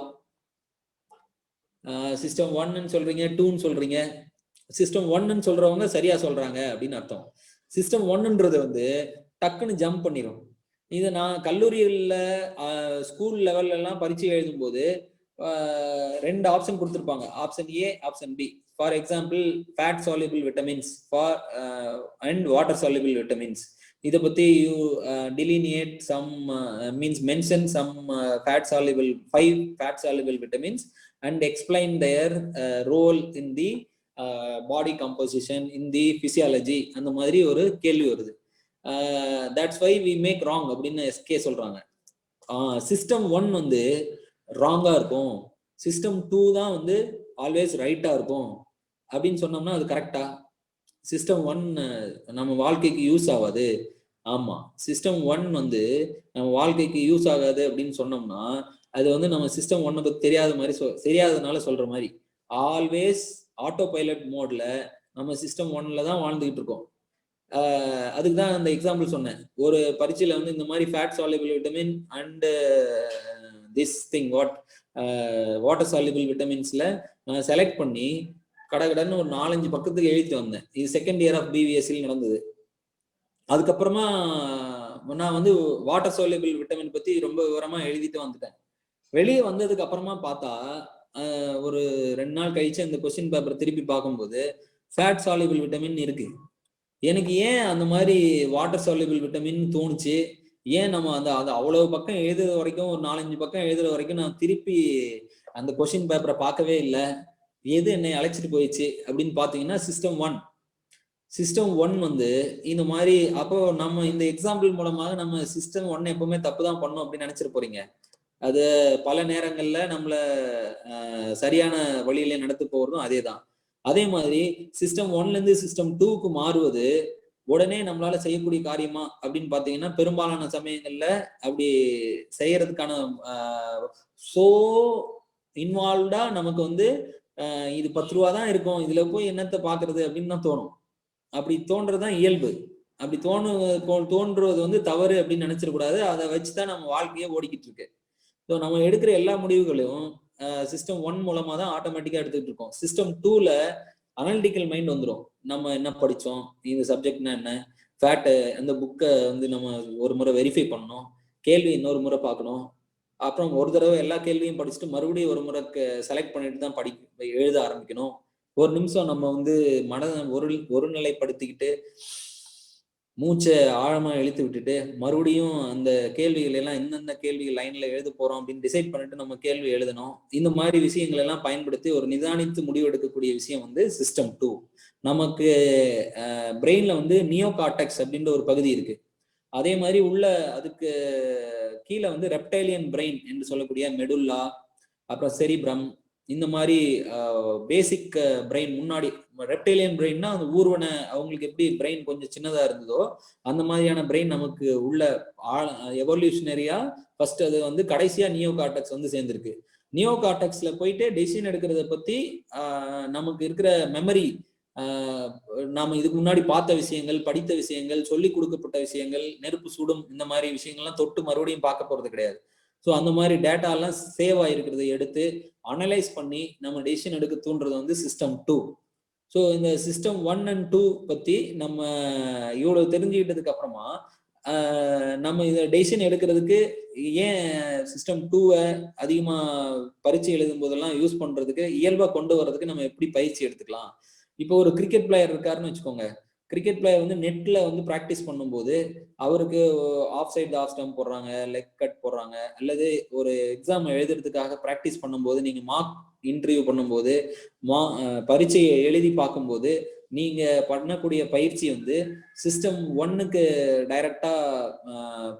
சிஸ்டம் 1ன்னு சொல்றீங்க, 2ன்னு சொல்றீங்க. சிஸ்டம் 1ன்னு சொல்றவங்க சரியா சொல்றாங்க அப்படின்னு அர்த்தம். சிஸ்டம் 1ன்றது வந்து டக்குன்னு ஜம்ப் பண்ணிடும். இதை நான் கல்லூரியில ஸ்கூல் லெவல்ல எல்லாம் பரீட்சை எழுதும் போது 2 ஆப்ஷன் கொடுத்திருப்பாங்க, option A, option B. For example fat soluble vitamins and water soluble vitamins. இதை பத்தி you delineate some means mention some fat soluble 5 fat soluble vitamins and explain their role in the body composition, in the physiology. அந்த மாதிரி ஒரு கேள்வி வருது. that's why we make wrong அப்படின்னு SK சொல்றாங்க. System 1 வந்து ராங்கா இருக்கும், சிஸ்டம் 2 தான் வந்து ஆல்வேஸ் ரைட்டா இருக்கும் அப்படின்னு சொன்னோம்னா அது கரெக்டா? சிஸ்டம் 1 நம்ம வாழ்க்கைக்கு யூஸ் ஆகாது. ஆமா, சிஸ்டம் 1 வந்து நம்ம வாழ்க்கைக்கு யூஸ் ஆகாது அப்படின்னு சொன்னோம்னா அது வந்து நம்ம சிஸ்டம் 1 பத்தி தெரியாத மாதிரி தெரியாததுனால சொல்ற மாதிரி. ஆல்வேஸ் ஆட்டோ பைலட் மோட்ல நம்ம சிஸ்டம் 1ல தான் வாழ்ந்துகிட்டு இருக்கோம். அதுக்கு தான் அந்த எக்ஸாம்பிள் சொன்னேன். ஒரு பரீட்சையில வந்து இந்த மாதிரி fat soluble vitamin and this thing water soluble விட்டமின்ஸ்ல நான் செலக்ட் பண்ணி கடகடன்னு ஒரு 4-5 பக்கத்துக்கு எழுதிட்டு வந்தேன். இது செகண்ட் இயர் ஆஃப் பிவிஎஸ்சியில் நடந்தது. அதுக்கப்புறமா நான் வந்து வாட்டர் சால்யூபிள் விட்டமின் பத்தி ரொம்ப விவரமா எழுதிட்டு வந்துட்டேன். வெளியே வந்ததுக்கு அப்புறமா பார்த்தா ஒரு 2 நாள் கழிச்சு அந்த கொஸ்டின் பேப்பர் திருப்பி பார்க்கும்போது ஃபேட் சால்யூபிள் விட்டமின் இருக்கு. எனக்கு ஏன் அந்த மாதிரி வாட்டர் சால்யூபிள் விட்டமின் தோணுச்சு? ஏன் நம்ம அந்த அவ்வளவு பக்கம் எழுதுற வரைக்கும், ஒரு 4-5 பக்கம் எழுதுற வரைக்கும் நான் திருப்பி அந்த கொஸ்டின் பேப்பரை பார்க்கவே இல்லை. எது என்னை அழைச்சிட்டு போயிடுச்சு அப்படின்னு பாத்தீங்கன்னா சிஸ்டம் 1. சிஸ்டம் 1 வந்து இந்த மாதிரி. அப்போ நம்ம இந்த எக்ஸாம்பிள் மூலமாக நம்ம சிஸ்டம் 1 எப்பவுமே தப்பு தான் பண்ணோம் அப்படின்னு நினைச்சிட்டு போறீங்க. அது பல நேரங்கள்ல நம்மள சரியான வழியில நடத்து போறதும் அதே தான். அதே மாதிரி சிஸ்டம் 1ல இருந்து சிஸ்டம் 2க்கு மாறுவது உடனே நம்மளால செய்யக்கூடிய காரியமா அப்படின்னு பாத்தீங்கன்னா பெரும்பாலான சமயங்கள்ல அப்படி செய்யறதுக்கான சோ இன்வால்வ்டா நமக்கு வந்து இது 10 ரூபா தான் இருக்கும், இதுல போய் என்னத்தை பாக்குறது அப்படின்னு தான் தோணும். அப்படி தோன்றதுதான் இயல்பு. அப்படி தோன்றுவது வந்து தவறு அப்படின்னு நினைச்சிடக்கூடாது. அதை வச்சுதான் நம்ம வாழ்க்கையே ஓடிக்கிட்டு இருக்கு. ஸோ நம்ம எடுக்கிற எல்லா முடிவுகளையும் சிஸ்டம் 1 மூலமா தான் ஆட்டோமேட்டிக்கா எடுத்துக்கிட்டு இருக்கோம். சிஸ்டம் 2ல அனாலிட்டிக்கல் மைண்ட் வந்துடும். நம்ம என்ன படிச்சோம், இந்த சப்ஜெக்ட்னா என்ன, ஃபேட் அந்த புக்கை வந்து நம்ம ஒரு முறை வெரிஃபை பண்ணணும், கேள்வி இன்னொரு முறை பார்க்கணும், அப்புறம் ஒரு தடவை எல்லா கேள்வியும் படிச்சுட்டு மறுபடியும் ஒரு முறை செலக்ட் பண்ணிட்டு தான் எழுத ஆரம்பிக்கணும். ஒரு நிமிஷம் நம்ம வந்து மனதை ஒருநிலைப்படுத்திக்கிட்டு மூச்சை ஆழமா இழுத்து விட்டுட்டு மறுபடியும் அந்த கேள்விகள் எல்லாம் எந்தெந்த கேள்விகள் லைன்ல எழுத போறோம் அப்படின்னு டிசைட் பண்ணிட்டு நம்ம கேள்வி எழுதணும். இந்த மாதிரி விஷயங்கள் எல்லாம் பயன்படுத்தி ஒரு நிதானித்து முடிவு எடுக்கக்கூடிய விஷயம் வந்து சிஸ்டம் 2. நமக்கு பிரெயின்ல வந்து நியோ கார்டெக்ஸ் அப்படின்ற ஒரு பகுதி இருக்கு. அதே மாதிரி உள்ள அதுக்கு கீழே வந்து ரெப்டைலியன் பிரெயின் என்று சொல்லக்கூடிய மெடுல்லா, அப்புறம் செரிப்ரம், இந்த மாதிரி பேசிக் பிரெயின் முன்னாடி. ரெப்டைலியன் பிரெயின்னா அந்த ஊர்வன அவங்களுக்கு எப்படி பிரெயின் கொஞ்சம் சின்னதா இருந்ததோ அந்த மாதிரியான பிரெயின் நமக்கு உள்ள எவல்யூஷனரியா ஃபர்ஸ்ட் அது வந்து கடைசியா நியோ கார்டெக்ஸ் வந்து சேர்ந்திருக்கு. நியோ கார்டெக்ஸ்ல போயிட்டு டெசிஷன் எடுக்கிறத பத்தி நமக்கு இருக்கிற மெமரி, நாம இதுக்கு முன்னாடி பார்த்த விஷயங்கள், படித்த விஷயங்கள், சொல்லி கொடுக்கப்பட்ட விஷயங்கள், நெருப்பு சுடும், இந்த மாதிரி விஷயங்கள்லாம் தொட்டு மறுபடியும் பார்க்க போறது கிடையாது. ஸோ அந்த மாதிரி டேட்டா எல்லாம் சேவ் ஆகிருக்கிறத எடுத்து அனலைஸ் பண்ணி நம்ம டெசிஷன் எடுக்க தூண்டுறது வந்து சிஸ்டம் 2. ஸோ இந்த சிஸ்டம் 1 and 2 பத்தி நம்ம இவ்வளவு தெரிஞ்சுக்கிட்டதுக்கு அப்புறமா நம்ம இதை டெசிஷன் எடுக்கிறதுக்கு ஏன் சிஸ்டம் 2-வை அதிகமா பரீட்சை எழுதும் போதெல்லாம் யூஸ் பண்றதுக்கு, இயல்பா கொண்டு வர்றதுக்கு நம்ம எப்படி பயிற்சி எடுத்துக்கலாம். இப்போ ஒரு கிரிக்கெட் பிளேயர் இருக்காருன்னு வச்சுக்கோங்க. கிரிக்கெட் பிளேயர் வந்து நெட்ல வந்து பிராக்டிஸ் பண்ணும்போது அவருக்கு ஆஃப் சைட் ஆஃப் ஸ்டம்ப் போடுறாங்க, லெக் கட் போடுறாங்க, அல்லது ஒரு எக்ஸாம் எழுதுறதுக்காக பிராக்டிஸ் பண்ணும்போது, நீங்க மார்க் இன்டர்வியூ பண்ணும்போது, பரீட்சையை எழுதி பார்க்கும்போது நீங்க பண்ணக்கூடிய பயிற்சி வந்து சிஸ்டம் 1க்கு டைரக்டா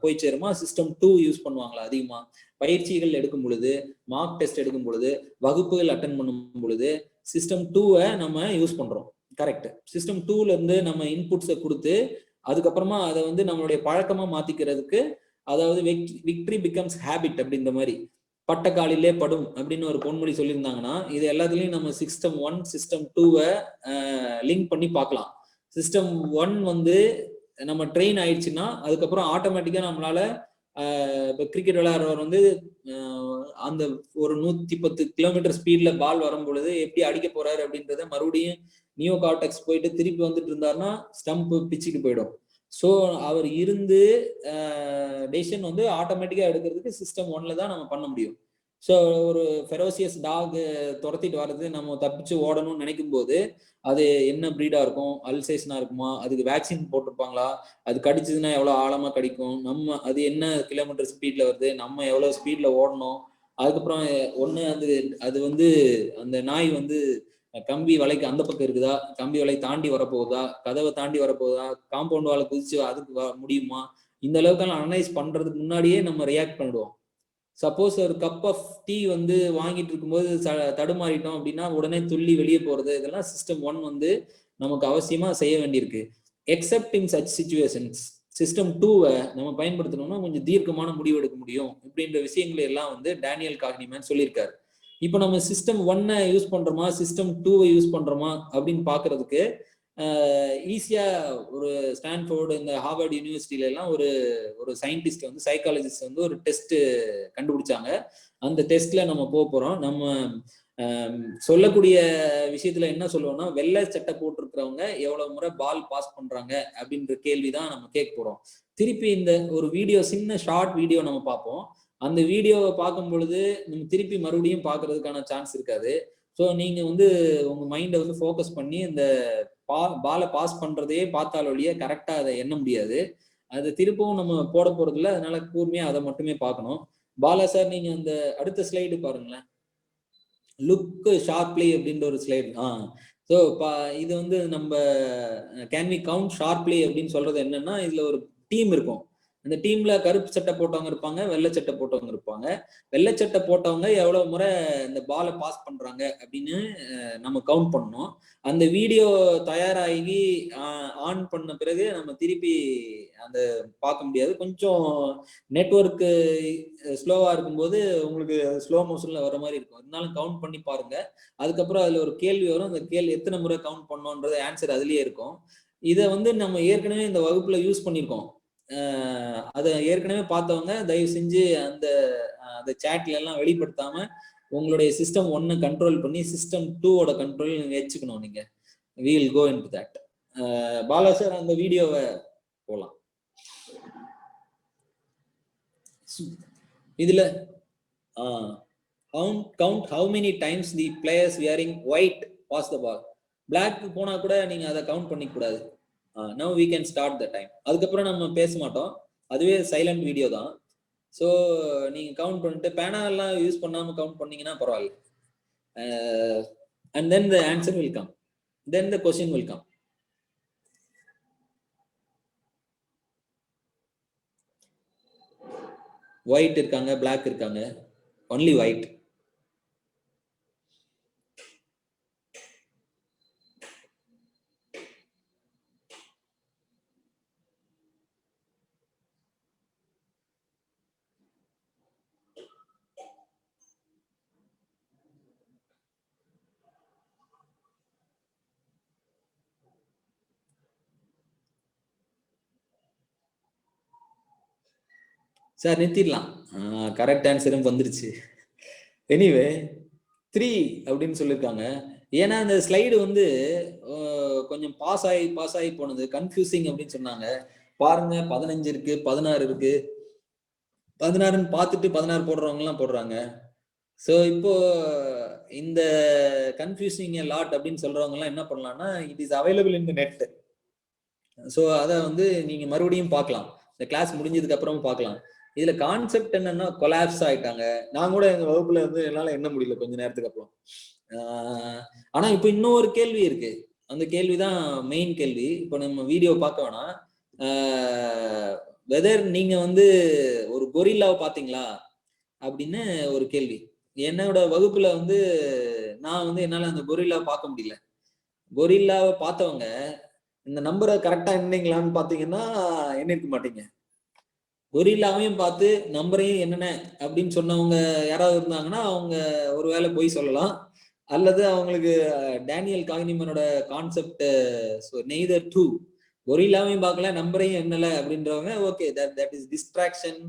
போய் சேருமா, சிஸ்டம் 2 யூஸ் பண்ணுவாங்களா அதிகமா? பயிற்சிகள் எடுக்கும் பொழுது, மார்க் டெஸ்ட் எடுக்கும் பொழுது, வகுப்புகள் அட்டன் பண்ணும் பொழுது சிஸ்டம் 2-வை நம்ம யூஸ் பண்றோம். கரெக்ட். சிஸ்டம் 2ல இருந்து நம்ம இன்புட்ஸை கொடுத்து அதுக்கப்புறமா அதை வந்து நம்மளுடைய பழக்கமா மாத்திக்கிறதுக்கு, அதாவது விக்டரி பிகம்ஸ் ஹேபிட் அப்படின்ற மாதிரி பட்ட காலிலே படும் அப்படின்னு ஒரு பொன்மொழி சொல்லியிருந்தாங்கன்னா, இது எல்லாத்துலயும் நம்ம சிஸ்டம் 1 சிஸ்டம் 2வை லிங்க் பண்ணி பார்க்கலாம். சிஸ்டம் 1 வந்து நம்ம ட்ரெயின் ஆயிடுச்சுன்னா அதுக்கப்புறம் ஆட்டோமேட்டிக்கா நம்மளால இப்போ கிரிக்கெட் விளையாடுறவர் வந்து அந்த ஒரு 110 கிலோமீட்டர் ஸ்பீட்ல பால் வரும் பொழுது எப்படி அடிக்க போறாரு அப்படின்றத மறுபடியும் நியோ கார்டெக்ஸ் போயிட்டு திருப்பி வந்துட்டு இருந்தாருன்னா ஸ்டம்ப் பிச்சுக்கு போயிடும். ஸோ அவர் இருந்து டெசிஷன் வந்து ஆட்டோமேட்டிக்கா எடுக்கிறதுக்கு சிஸ்டம் 1ல தான் நம்ம பண்ண முடியும். ஸோ ஒரு ஃபெரோசியஸ் டாக் துரத்திட்டு வர்றது நம்ம தப்பிச்சு ஓடணும்னு நினைக்கும் போது அது என்ன ப்ரீடா இருக்கும், அல்சேஷனா இருக்குமா, அதுக்கு வேக்சின் போட்டிருப்பாங்களா, அது கடிச்சதுன்னா எவ்வளவு ஆழமா கடிக்கும், நம்ம அது என்ன கிலோமீட்டர் ஸ்பீட்ல வருது, நம்ம எவ்வளவு ஸ்பீட்ல ஓடணும், அதுக்கப்புறம் ஒண்ணு அது வந்து அந்த நாய் வந்து கம்பி வலைக்கு அந்த பக்கம் இருக்குதா, கம்பி வலை தாண்டி வரப்போகுதா, கதவை தாண்டி வரப்போகுதா, காம்பவுண்ட் வாழை குதிச்சு அதுக்கு முடியுமா, இந்த அளவுக்கு அனலைஸ் பண்றதுக்கு முன்னாடியே நம்ம ரியாக்ட் பண்ணிடுவோம். சப்போஸ் ஒரு கப் ஆஃப் டீ வந்து வாங்கிட்டு இருக்கும்போது தடுமாறிட்டோம் அப்படின்னா உடனே துள்ளி வெளியே போறது, இதெல்லாம் சிஸ்டம் 1 வந்து நமக்கு அவசியமா செய்ய வேண்டியிருக்கு. Except in such situations system 2வை நம்ம பயன்படுத்தணும்னா கொஞ்சம் தீர்க்கமான முடிவு எடுக்க முடியும் இப்படின்ற விஷயங்களை எல்லாம் வந்து டேனியல் காக்னிமேன் சொல்லியிருக்காரு. இப்போ நம்ம சிஸ்டம் 1 யூஸ் பண்றோமா சிஸ்டம் 2வை யூஸ் பண்றோமா அப்படின்னு பாக்குறதுக்கு ஈஸியா ஒரு ஸ்டான்ஃபோர்டு இந்த ஹார்வர்ட் யூனிவர்சிட்டியில எல்லாம் ஒரு சயின்டிஸ்ட் வந்து சைக்காலஜிஸ்ட் வந்து ஒரு டெஸ்ட் கண்டுபிடிச்சாங்க. அந்த டெஸ்ட்ல நம்ம போறோம். நம்ம சொல்லக்கூடிய விஷயத்துல என்ன சொல்லுவோம்னா, வெள்ளை சட்டை போட்டிருக்கிறவங்க எவ்வளவு முறை பால் பாஸ் பண்றாங்க அப்படின்ற கேள்விதான் நம்ம கேட்க போறோம். திருப்பி இந்த ஒரு வீடியோ, சின்ன ஷார்ட் வீடியோ நம்ம பார்ப்போம். அந்த வீடியோவை பார்க்கும் பொழுது நம்ம திருப்பி மறுபடியும் பார்க்கறதுக்கான சான்ஸ் இருக்காது. ஸோ நீங்க வந்து உங்க மைண்டை வந்து ஃபோக்கஸ் பண்ணி இந்த பாலை பாஸ் பண்றதையே பார்த்தால் ஒழிய கரெக்டா அதை எண்ண முடியாது. அது திருப்பவும் நம்ம போட போறது இல்லை, அதனால கூர்மையா அதை மட்டுமே பார்க்கணும். பாலா சார், நீங்க அந்த அடுத்த ஸ்லைடு பாருங்களேன். லுக் ஷார்ப்லி அப்படின்ற ஒரு ஸ்லைடு. ஸோ இது வந்து நம்ம கேன் வி கவுண்ட் ஷார்ப்லி அப்படின்னு சொல்றது என்னன்னா, இதுல ஒரு டீம் இருக்கும். அந்த டீம்ல கருப்பு சட்டை போட்டவங்க இருப்பாங்க, வெள்ளை சட்டை போட்டவங்க இருப்பாங்க. வெள்ளை சட்டை போட்டவங்க எவ்வளவு முறை இந்த பாலை பாஸ் பண்றாங்க அப்படின்னு நம்ம கவுண்ட் பண்ணணும். அந்த வீடியோ தயாராகி ஆன் பண்ண பிறகு நம்ம திருப்பி அந்த பார்க்க முடியாது. கொஞ்சம் நெட்வொர்க் ஸ்லோவா இருக்கும்போது உங்களுக்கு ஸ்லோ மோஷன்ல வர மாதிரி இருக்கும். இருந்தாலும் கவுண்ட் பண்ணி பாருங்க. அதுக்கப்புறம் அதுல ஒரு கேள்வி வரும். அந்த கேள்வி எத்தனை முறை கவுண்ட் பண்ணோன்றது ஆன்சர் அதுலயே இருக்கும். இதை வந்து நம்ம ஏற்கனவே இந்த வகுப்புல யூஸ் பண்ணியிருக்கோம். அதை ஏற்கனவே பார்த்தவங்க தயவு செஞ்சு அந்த சாட்ல எல்லாம் வெளிப்படுத்தாம உங்களுடைய சிஸ்டம் 1 கண்ட்ரோல் பண்ணி சிஸ்டம் 2வோட கண்ட்ரோல் வச்சுக்கணும். நீங்க we will go into that. Bala sir, அந்த வீடியோவை போலாம். இதுல count how many times the players wearing white pass the ball. black போனா கூட நீங்க அதை கவுண்ட் பண்ணிக்க கூடாது. now we can start the time. அதுக்கப்புறம் நம்ம பேச மாட்டோம், அதுவே சைலண்ட் வீடியோ தான். ஸோ நீங்க கவுண்ட் பண்ணிட்டு பேனா எல்லாம் யூஸ் பண்ணாம கவுண்ட் பண்ணீங்கன்னா பரவாயில்ல. and then the answer will come, then the question will come. white இருக்காங்க, black இருக்காங்க, only white. சார் நிறுத்திடலாம். கரெக்ட் ஆன்சரும் வந்துருச்சு. எனிவே 3 அப்படின்னு சொல்லியிருக்காங்க. ஏன்னா அந்த ஸ்லைடு வந்து கொஞ்சம் பாஸ் ஆகி போனது, கன்ஃபியூசிங் அப்படின்னு சொன்னாங்க. பாருங்க, 15 இருக்கு, 16 இருக்கு. 16ன்னு பார்த்துட்டு 16 போடுறவங்க எல்லாம் போடுறாங்க. ஸோ இப்போ இந்த கன்ஃபியூசிங் லாட் அப்படின்னு சொல்றவங்க எல்லாம் என்ன பண்ணலாம்னா, it is available in the net. So அதை வந்து நீங்க மறுபடியும் பார்க்கலாம், இந்த கிளாஸ் முடிஞ்சதுக்கு அப்புறம் பார்க்கலாம். இதுல கான்செப்ட் என்னன்னா, கொலாப்ஸ் ஆயிட்டாங்க. நான் கூட எங்க வகுப்புல வந்து என்னால எண்ண முடியல கொஞ்ச நேரத்துக்கு அப்புறம். ஆனா இப்ப இன்னொரு கேள்வி இருக்கு. அந்த கேள்விதான் மெயின் கேள்வி. இப்ப நம்ம வீடியோ பார்க்க வேணாம். வெதர் நீங்க வந்து ஒரு கொரில்லாவை பாத்தீங்களா அப்படின்னு ஒரு கேள்வி. என்னோட வகுப்புல வந்து நான் வந்து என்னால அந்த கொரில்லா பார்க்க முடியல. கொரில்லாவை பார்த்தவங்க இந்த நம்பரை கரெக்டா எண்ணிங்களான்னு பாத்தீங்கன்னா எண்ணிருக்க மாட்டீங்க. கொரில்லாவையும் பார்த்து நம்பரையும் என்னென்ன அப்படின்னு சொன்னவங்க யாராவது இருந்தாங்கன்னா அவங்க ஒருவேளை போய் சொல்லலாம், அல்லது அவங்களுக்கு டேனியல் காக்னிமனோட கான்செப்ட் நெய்தர் டூ, கொரில்லாவையும் பார்க்கல நம்பரையும் என்னல அப்படின்றவங்க ஓகே தட் இஸ் டிஸ்ட்ராக்ஷன்.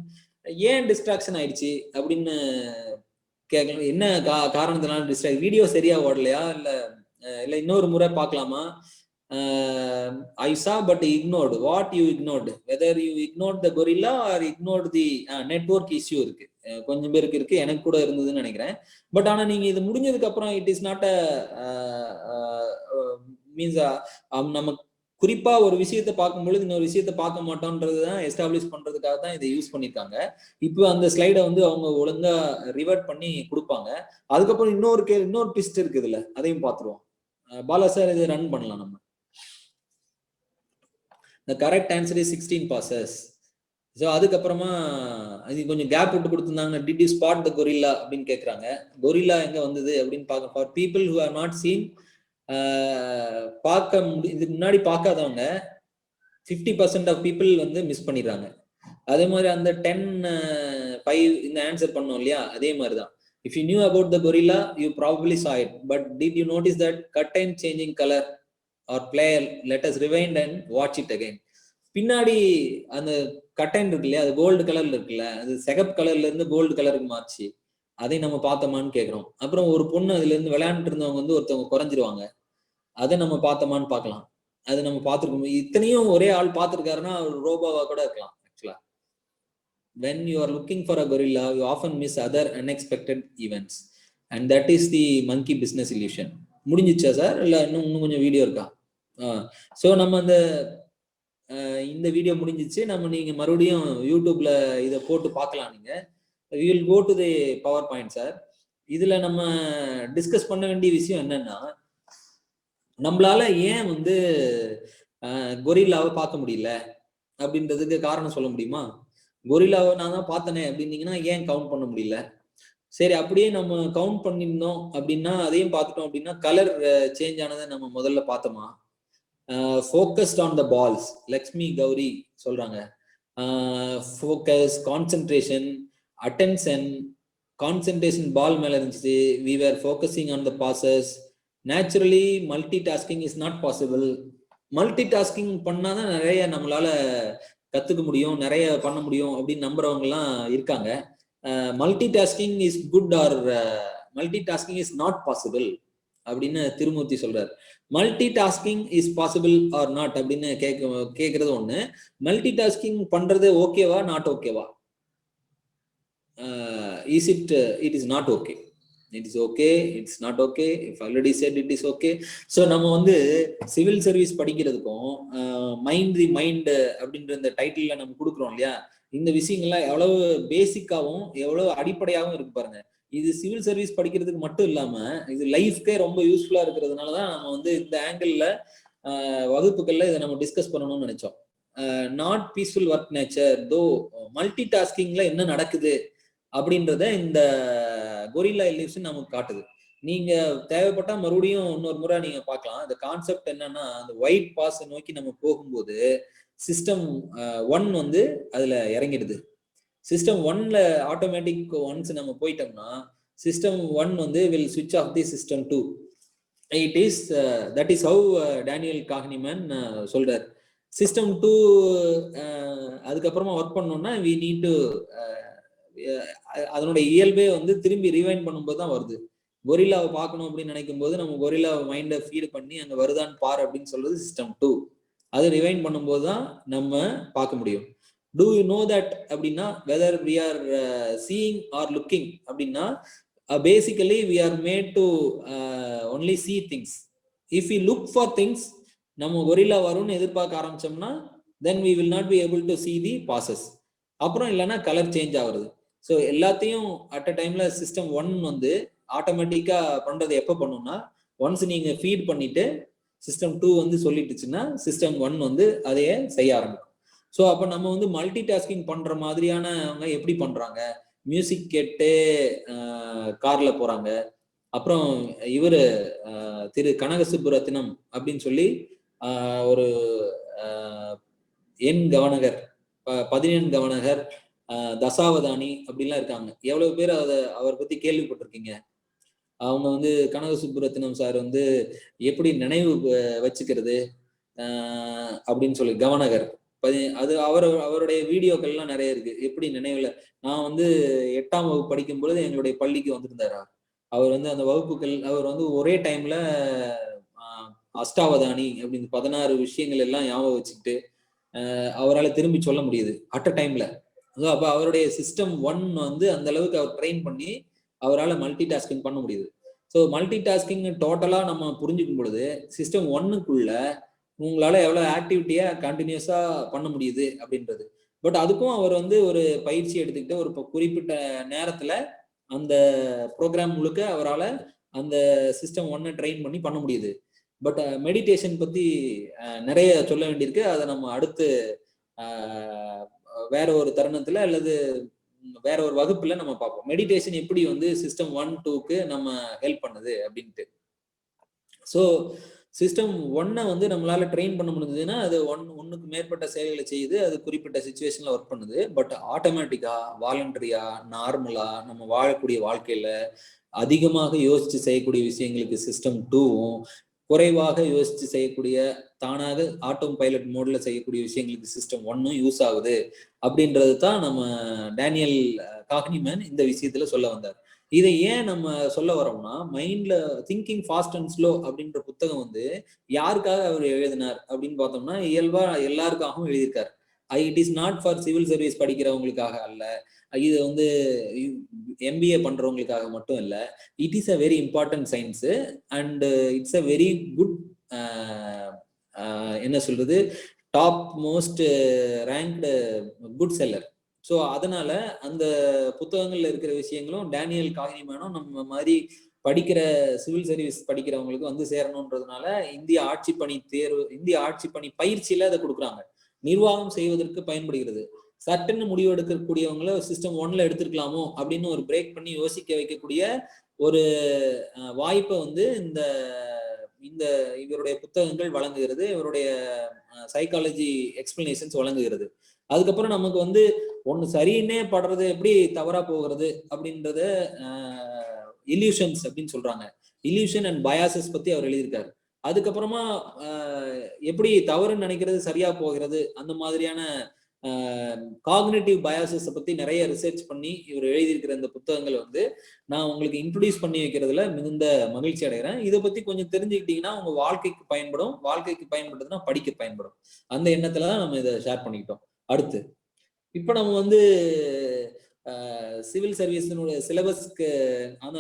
ஏன் டிஸ்ட்ராக்ஷன் ஆயிடுச்சு அப்படின்னு கேட்கலாம். என்ன காரணத்தினால டிஸ்ட்ராக்ட்? வீடியோ சரியா ஓடலையா, இல்ல இன்னொரு முறை பார்க்கலாமா? I saw but ignored. What you ignored? Whether you ignored the gorilla or ignored the network issue இருக்கு. கொஞ்சம் பேருக்கு இருக்கு, எனக்கு கூட இருந்ததுன்னு நினைக்கிறேன். பட் ஆனா நீங்க இது முடிஞ்சதுக்கு அப்புறம் இட் இஸ் நாட் மீன்ஸ் நம்ம குறிப்பா ஒரு விஷயத்தை பார்க்கும் பொழுது இன்னொரு விஷயத்தை பார்க்க மாட்டோம்ன்றதுதான் எஸ்டாப்ளிஷ் பண்றதுக்காக தான் இதை யூஸ் பண்ணிருக்காங்க. இப்போ அந்த ஸ்லைடை வந்து அவங்க ஒழுங்கா ரிவர்ட் பண்ணி கொடுப்பாங்க. அதுக்கப்புறம் இன்னொரு ட்விஸ்ட் இருக்கு இதுல, அதையும் பார்த்துருவோம். பாலா சார் இதை ரன் பண்ணலாம் நம்ம. The correct answer is 16 passes. So அதுக்கப்புறமா அது கொஞ்சம் கேப் விட்டு கொடுத்துருந்தாங்க. Did you spot the gorilla அப்படின்னு கேட்குறாங்க. கொரில்லா எங்க வந்தது அப்படின்னு பார்க்க, for people who are not seen, பார்க்க இதுக்கு முன்னாடி பார்க்காதவங்க 50% ஆஃப் பீப்புள் வந்து மிஸ் பண்ணிடுறாங்க. அதே மாதிரி அந்த 10-5 இந்த ஆன்சர் பண்ணோம் இல்லையா, அதே மாதிரி தான். If you knew about the gorilla you probably saw it, but did you notice that curtain changing color or play? Let us rewind and watch it again. பின்னாடி அந்த கட்டைன் இருக்கு இல்லையா, அது கோல்டு கலர்ல இருக்குல்ல, அது செகப் கலர்ல இருந்து கோல்டு கலருக்கு மாறிச்சு. அதை நம்ம பார்த்தோமான்னு கேட்கிறோம். அப்புறம் ஒரு பொண்ணு அதுல இருந்து விளையாண்டுட்டு இருந்தவங்க வந்து ஒருத்தவங்க குறைஞ்சிருவாங்க, அதை நம்ம பார்த்தோமான்னு பார்க்கலாம். அது நம்ம பார்த்துருக்கோம். இத்தனையும் ஒரே ஆள் பார்த்துருக்காருன்னா ஒரு ரோபோவா கூட இருக்கலாம். ஆக்சுவலா when you are looking for a gorilla you often miss other unexpected events, and that is the monkey business illusion. முடிஞ்சிச்சா சார், இல்ல இன்னும் கொஞ்சம் வீடியோ இருக்கா? ஸோ நம்ம அந்த இந்த வீடியோ முடிஞ்சிச்சு. நீங்க மறுபடியும் யூடியூப்ல இதை போட்டு பார்க்கலாம். நீங்க we will go to the PowerPoint sir. இதுல நம்ம டிஸ்கஸ் பண்ண வேண்டிய விஷயம் என்னன்னா, நம்மளால ஏன் வந்து கொரில்லாவை பார்க்க முடியல அப்படின்றதுக்கு காரணம் சொல்ல முடியுமா? கொரில்லாவை நான் தான் பார்த்தனே அப்படின்னீங்கன்னா ஏன் கவுண்ட் பண்ண முடியல? சரி, அப்படியே நம்ம கவுண்ட் பண்ணிருந்தோம் அப்படின்னா, அதையும் பார்த்துட்டோம் அப்படின்னா, கலர் சேஞ்ச் ஆனதை நம்ம முதல்ல பார்த்தோமா? focused on the balls, Lakshmi Gowri சொல்றாங்க. focus, concentration, attention, concentration ball மேல இருந்துச்சு. we were focusing on the passes. naturally multitasking is not possible. multitasking பண்ணாதான் நிறைய நம்மளால கத்துக்க முடியும், நிறைய பண்ண முடியும் அப்படின்னு நம்புறவங்க எல்லாம் இருக்காங்க. multitasking is good or multitasking is not possible அப்படின்னு திருமூர்த்தி சொல்றாரு. Multi tasking is possible R not அப்படின்னு கேட்கறது ஒண்ணு. மல்டி டாஸ்கிங் பண்றது ஓகேவா நாட் ஓகேவா? Is it is not okay. It is okay, it's not okay. If already set it is okay. So நம்ம வந்து சிவில் சர்வீஸ் படிக்கிறதுக்கும் மைண்ட் தி மைண்ட் அப்படின்ற இந்த டைட்டில் நம்ம கொடுக்குறோம் இல்லையா, இந்த விஷயங்கள்லாம் எவ்வளவு பேசிக்காவும் எவ்வளவு அடிப்படையாகவும் இருக்கு பாருங்க. இது சிவில் சர்வீஸ் படிக்கிறதுக்கு மட்டும் இல்லாம இது லைஃப்க்கே ரொம்ப யூஸ்ஃபுல்லா இருக்கிறதுனாலதான் நம்ம வந்து இந்த ஆங்கிள் வகுப்புகள்ல இதை நம்ம டிஸ்கஸ் பண்ணணும்னு நினைச்சோம். நாட் பீஸ்ஃபுல் ஒர்க் நேச்சர் தோ மல்டி டாஸ்கிங்ல என்ன நடக்குது அப்படின்றத இந்த கொரில்லா எலிப்ஷன் நமக்கு காட்டுது. நீங்க தேவைப்பட்டா மறுபடியும் இன்னொரு முறை நீங்க பார்க்கலாம். இந்த கான்செப்ட் என்னன்னா, அந்த ஒயிட் பாஸ் நோக்கி நம்ம போகும்போது சிஸ்டம் 1 வந்து அதுல இறங்கிடுது. சிஸ்டம் 1ல ஆட்டோமேட்டிக் ஒன்ஸ் நம்ம போயிட்டோம்னா சிஸ்டம் 1 வந்து will switch off the system 2. it is that is how Daniel Kahneman சொல்றார். சிஸ்டம் 2 அதுக்கப்புறமா ஒர்க் பண்ணோம்னா we need to அதனுடைய இயல்பே வந்து திரும்பி ரிவைண்ட் பண்ணும்போது தான் வருது. கொரில்லாவை பார்க்கணும் அப்படின்னு நினைக்கும் போது நம்ம கொரில்லாவை மைண்டை ஃபீட் பண்ணி அங்க வருதான்னு பார் அப்படின்னு சொல்றது சிஸ்டம் 2. அது ரிவைண்ட் பண்ணும்போது தான் நம்ம பார்க்க முடியும். do you know that அப்படின்னா whether we are seeing or looking அப்படின்னா basically we are made to only see things. if we look for things, நம்ம கொரில்லா வரும்னு எதிர்பார்க்க ஆரம்பிச்சோம்னா then we will not be able to see the passes. அப்புறம் இல்லைன்னா colour change ஆகுறது. So எல்லாத்தையும் at a டைம்ல சிஸ்டம் 1 வந்து ஆட்டோமேட்டிக்கா பண்றது எப்போ பண்ணும்னா, ஒன்ஸ் நீங்க ஃபீட் பண்ணிட்டு சிஸ்டம் 2 வந்து சொல்லிட்டுச்சுன்னா சிஸ்டம் 1 வந்து அதையே செய்ய ஆரம்பிக்கும். ஸோ அப்போ நம்ம வந்து மல்டி டாஸ்கிங் பண்ற மாதிரியான அவங்க எப்படி பண்றாங்க? மியூசிக் கேட்டு கார்ல போறாங்க, அப்புறம் இவரு திரு கனக சுப்புரத்தினம் அப்படின்னு சொல்லி ஒரு எண் கவனகர், 11 கவனகர், தசாவதானி அப்படின்லாம் இருக்காங்க. எவ்வளவு பேர் அவர் பத்தி கேள்விப்பட்டிருக்கீங்க? அவங்க வந்து கனக சுப்புரத்தினம் சார் வந்து எப்படி நினைவு வச்சுக்கிறது அப்படின்னு சொல்லி கவனகர் அது அவருடைய வீடியோக்கள்லாம் நிறைய இருக்கு. எப்படி நினைவுல நான் வந்து 8ஆம் வகுப்பு படிக்கும் பொழுது எங்களுடைய பள்ளிக்கு வந்திருந்தாரு. அவர் வந்து அந்த வகுப்புகள் அவர் வந்து ஒரே டைம்ல அஷ்டாவதானி அப்படின்னு 16 விஷயங்கள் எல்லாம் ஞாபகம் வச்சுக்கிட்டு அவரால் திரும்பி சொல்ல முடியுது அட் அ டைம்ல. அப்ப அவருடைய சிஸ்டம் 1 வந்து அந்த அளவுக்கு அவர் ட்ரெயின் பண்ணி அவரால் மல்டி டாஸ்கிங் பண்ண முடியுது. ஸோ மல்டி டாஸ்கிங் டோட்டலா நம்ம புரிஞ்சுக்கும் பொழுது சிஸ்டம் 1க்குள்ள உங்களால எவ்வளவு ஆக்டிவிட்டியா கண்டினியூஸா பண்ண முடியுது அப்படின்றது. பட் அதுக்கும் அவர் வந்து ஒரு பயிற்சி எடுத்துக்கிட்டு ஒரு குறிப்பிட்ட நேரத்துல அந்த ப்ரோக்ராம் முழுக்க அவரால் அந்த சிஸ்டம் 1 ட்ரெயின் பண்ணி பண்ண முடியுது. பட் மெடிடேஷன் பத்தி நிறைய சொல்ல வேண்டியிருக்கு. அதை நம்ம அடுத்து வேற ஒரு தருணத்துல அல்லது வேற ஒரு வகுப்புல நம்ம பார்ப்போம். மெடிடேஷன் எப்படி வந்து சிஸ்டம் 1, 2க்கு நம்ம ஹெல்ப் பண்ணுது அப்படின்ட்டு. ஸோ சிஸ்டம் 1 வந்து நம்மளால ட்ரெயின் பண்ண முடிஞ்சதுன்னா அது ஒன்னுக்கு மேற்பட்ட செயல்களை செய்யுது. அது குறிப்பிட்ட சிச்சுவேஷன்ல ஒர்க் பண்ணுது. பட் ஆட்டோமேட்டிக்கா, வாலண்டரியா, நார்மலா நம்ம வாழக்கூடிய வாழ்க்கையில அதிகமாக யோசிச்சு செய்யக்கூடிய விஷயங்களுக்கு சிஸ்டம் 2வும், குறைவாக யோசிச்சு செய்யக்கூடிய தானாக ஆட்டோ பைலட் மோட்ல செய்யக்கூடிய விஷயங்களுக்கு சிஸ்டம் 1ம் யூஸ் ஆகுது அப்படின்றது தான் நம்ம டேனியல் காக்னிமேன் இந்த விஷயத்துல சொல்ல வந்தார். இதை ஏன் நம்ம சொல்ல வரோம்னா, மைண்ட்ல திங்கிங் ஃபாஸ்ட் அண்ட் ஸ்லோ அப்படின்ற புத்தகம் வந்து யாருக்காக அவர் எழுதினார் அப்படின்னு பார்த்தோம்னா, இயல்பா எல்லாருக்காகவும் எழுதியிருக்காரு. It is not for civil service படிக்கிறவங்களுக்காக அல்ல, இது வந்து எம்பிஏ பண்றவங்களுக்காக மட்டும் இல்ல. It is a very important science and it's a very good என்ன சொல்றது top most ranked good seller. So அதனால அந்த புத்தகங்கள்ல இருக்கிற விஷயங்களும் டேனியல் காக்னிமேனும் நம்ம மாதிரி படிக்கிற சிவில் சர்வீஸ் படிக்கிறவங்களுக்கு வந்து சேரணும்ன்றதுனால இந்திய ஆட்சி பணி பயிற்சியில அதை கொடுக்குறாங்க. நிர்வாகம் செய்வதற்கு பயன்படுகிறது. சட்டுன்னு முடிவு எடுக்கக்கூடியவங்கள சிஸ்டம் 1ல எடுத்திருக்கலாமோ அப்படின்னு ஒரு பிரேக் பண்ணி யோசிக்க வைக்கக்கூடிய ஒரு வாய்ப்பை வந்து இந்த இவருடைய புத்தகங்கள் வழங்குகிறது. இவருடைய சைக்காலஜி எக்ஸ்பிளனேஷன்ஸ் வழங்குகிறது. அதுக்கப்புறம் நமக்கு வந்து ஒண்ணு சரின்னே படுறது எப்படி தவறா போகிறது அப்படின்றத இல்யூஷன்ஸ் அப்படின்னு சொல்றாங்க. இல்யூஷன் அண்ட் பயாசஸ் பத்தி அவர் எழுதியிருக்காரு. அதுக்கப்புறமா எப்படி தவறுன்னு நினைக்கிறது சரியா போகிறது அந்த மாதிரியான காக்னிட்டிவ் பயாசஸ் பத்தி நிறைய ரிசர்ச் பண்ணி இவர் எழுதியிருக்கிற இந்த புத்தகங்கள் வந்து நான் உங்களுக்கு இன்ட்ரோடியூஸ் பண்ணி வைக்கிறதுல மிகுந்த மகிழ்ச்சி அடைகிறேன். இதை பத்தி கொஞ்சம் தெரிஞ்சுக்கிட்டீங்கன்னா உங்க வாழ்க்கைக்கு பயன்படும். வாழ்க்கைக்கு பயன்படுதுன்னா படிக்க பயன்படும். அந்த எண்ணத்துலதான் நம்ம இதை ஷேர் பண்ணிக்கிட்டோம். அடுத்து இப்ப நம்ம வந்து சிவில் சர்வீஸினுடைய சிலபஸ்க்கு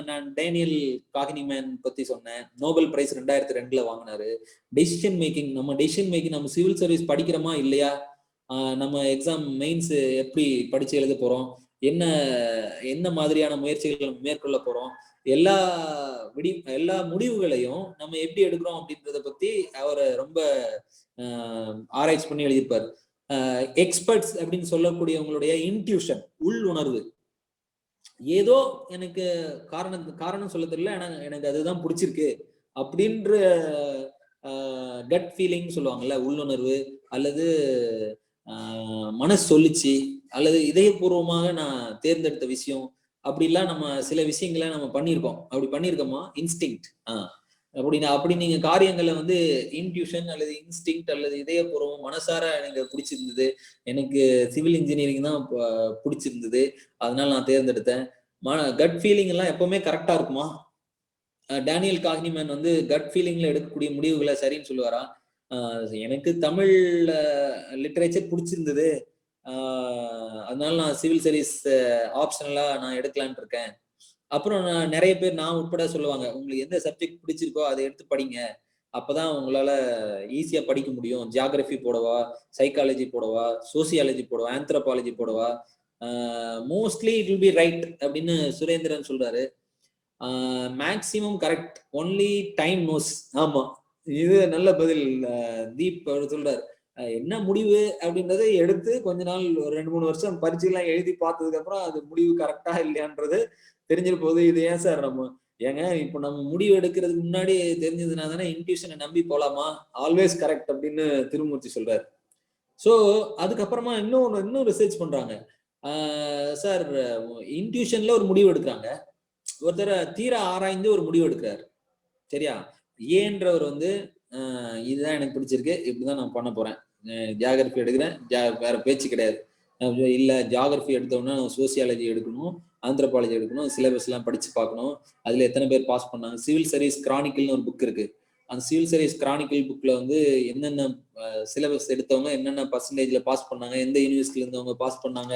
நான் டேனியல் காக்னிமேன் பத்தி சொன்னேன். நோபல் பிரைஸ் 2002ல வாங்கினாரு. டெசிஷன் மேக்கிங் நம்ம சிவில் சர்வீஸ் படிக்கிறோமா இல்லையா, நம்ம எக்ஸாம் மெயின்ஸ் எப்படி படிச்சு எழுத போறோம், என்ன மாதிரியான முயற்சிகள் மேற்கொள்ள போறோம், எல்லா முடிவுகளையும் நம்ம எப்படி எடுக்கிறோம் அப்படின்றத பத்தி அவர் ரொம்ப ஆராய்ச்சி பண்ணி எழுதியிருப்பாரு. எக்ஸ்பர்ட்ஸ் அப்படின்னு சொல்லக்கூடியவங்களுடைய இன்ட்யூஷன், உள் உணர்வு, ஏதோ எனக்கு காரணம் சொல்ல தெரியல, எனக்கு அதுதான் பிடிச்சிருக்கு அப்படின்ற கட் ஃபீலிங் சொல்லுவாங்கல்ல, உள்ளுணர்வு அல்லது மனசு சொல்லிச்சு அல்லது இதயபூர்வமாக நான் தேர்ந்தெடுத்த விஷயம் அப்படிலாம் நம்ம சில விஷயங்களை நம்ம பண்ணியிருக்கோம். அப்படி பண்ணியிருக்கோமா இன்ஸ்டிங் அப்படி நீங்க காரியங்களை வந்து இன்ட்யூஷன் அல்லது இன்ஸ்டிங் அல்லது இதயபூர்வம் மனசார எனக்கு பிடிச்சிருந்தது, எனக்கு சிவில் இன்ஜினியரிங் தான் பிடிச்சிருந்தது, அதனால நான் தேர்ந்தெடுத்தேன். கட் ஃபீலிங் எல்லாம் எப்பவுமே கரெக்டா இருக்குமா? டேனியல் காக்னிமேன் வந்து கட் ஃபீலிங்ல எடுக்கக்கூடிய முடிவுகளை சரின்னு சொல்லுவாரா? எனக்கு தமிழ் லிட்டரேச்சர் பிடிச்சிருந்தது, அதனால நான் சிவில் சர்வீஸ் ஆப்ஷனலா நான் எடுக்கலான் இருக்கேன். அப்புறம் நிறைய பேர் நான் உட்பட சொல்லுவாங்க, உங்களுக்கு எந்த சப்ஜெக்ட் பிடிச்சிருக்கோ அதை எடுத்து படிங்க, அப்பதான் உங்களால ஈஸியா படிக்க முடியும். ஜியாகிரபி போடவா, சைக்காலஜி போடவா, சோசியாலஜி போடவா, ஆந்த்ரோபாலஜி போடவா, mostly it will be right அப்படின்னு சுரேந்திரன் சொல்றாரு. Maximum correct, only time knows. ஆமா, இது நல்ல பதில். தீப் அவர் சொல்றாரு, என்ன முடிவு அப்படின்றத எடுத்து கொஞ்ச நாள் 2-3 வருஷம் பரீட்சைலாம் எழுதி பார்த்ததுக்கு அப்புறம் அது முடிவு கரெக்டா இல்லையான்றது தெரிஞ்சிரு போகுது. இது ஏன் சார் நம்ம ஏங்க இப்போ நம்ம முடிவு எடுக்கிறதுக்கு முன்னாடி தெரிஞ்சதுனா தானே இன்ட்யூஷனை நம்பி போலாமா, ஆல்வேஸ் கரெக்ட் அப்படின்னு திருமூர்த்தி சொல்றாரு. ஸோ அதுக்கப்புறமா இன்னும் ரிசர்ச் பண்றாங்க. சார், இன்ட்யூஷன்ல ஒரு முடிவு எடுக்கிறாங்க, ஒருத்தர் தீர ஆராய்ந்து ஒரு முடிவு எடுக்கிறாரு. சரியா? ஏன்றவர் வந்து இதுதான் எனக்கு பிடிச்சிருக்கு, இப்படிதான் நான் பண்ண போறேன், ஜியாகிரபி எடுக்கிறேன், வேற பேச்சு கிடையாது. இல்ல ஜியாகிரபி எடுத்தோம்னா சோசியாலஜி எடுக்கணும், ஆந்த்ரோபாலஜி எடுக்கணும், சிலபஸ் எல்லாம் படிச்சு பார்க்கணும், அதுல எத்தனை பேர் பாஸ் பண்ணாங்க. சிவில் சர்வீஸ் கிரானிக்கல்னு ஒரு புக் இருக்கு. அந்த சிவில் சர்வீஸ் கிரானிக்கல் புக்ல வந்து என்னென்ன சிலபஸ் எடுத்தவங்க என்னென்ன பர்சன்டேஜ்ல பாஸ் பண்ணாங்க, எந்த யூனிவர்சிட்டில இருந்தவங்க பாஸ் பண்ணாங்க,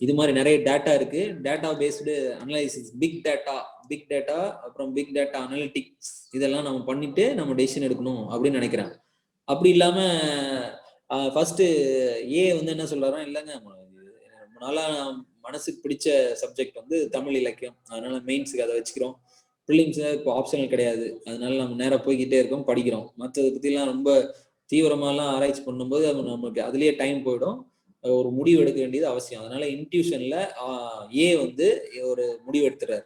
இது மாதிரி நிறைய டேட்டா இருக்கு. Data based analysis, big data, அப்புறம் பிக் டேட்டா அனலிட்டிக்ஸ், இதெல்லாம் நம்ம பண்ணிட்டு நம்ம டெசிஷன் எடுக்கணும் அப்படின்னு நினைக்கிறேன். அப்படி இல்லாம ஃபர்ஸ்ட் ஏ வந்து என்ன சொல்றாரா, இல்லைங்க ரொம்ப நாளா மனசுக்கு பிடிச்ச சப்ஜெக்ட் வந்து தமிழ் இலக்கியம், அதனால மெயின்ஸுக்கு அதை வச்சுக்கிறோம், ப்ரிலிம்ஸ் இப்போ ஆப்ஷனல் கிடையாது, அதனால நம்ம நேரா போய்கிட்டே இருக்கோம், படிக்கிறோம். மற்றதை பத்திலாம் ரொம்ப தீவிரமாலாம் ஆராய்ச்சி பண்ணும்போது நமக்கு அதுலயே டைம் போயிடும், ஒரு முடிவு எடுக்க வேண்டியது அவசியம். அதனால இன்ட்யூஷன்ல ஏ வந்து ஒரு முடிவு எடுத்துறாரு.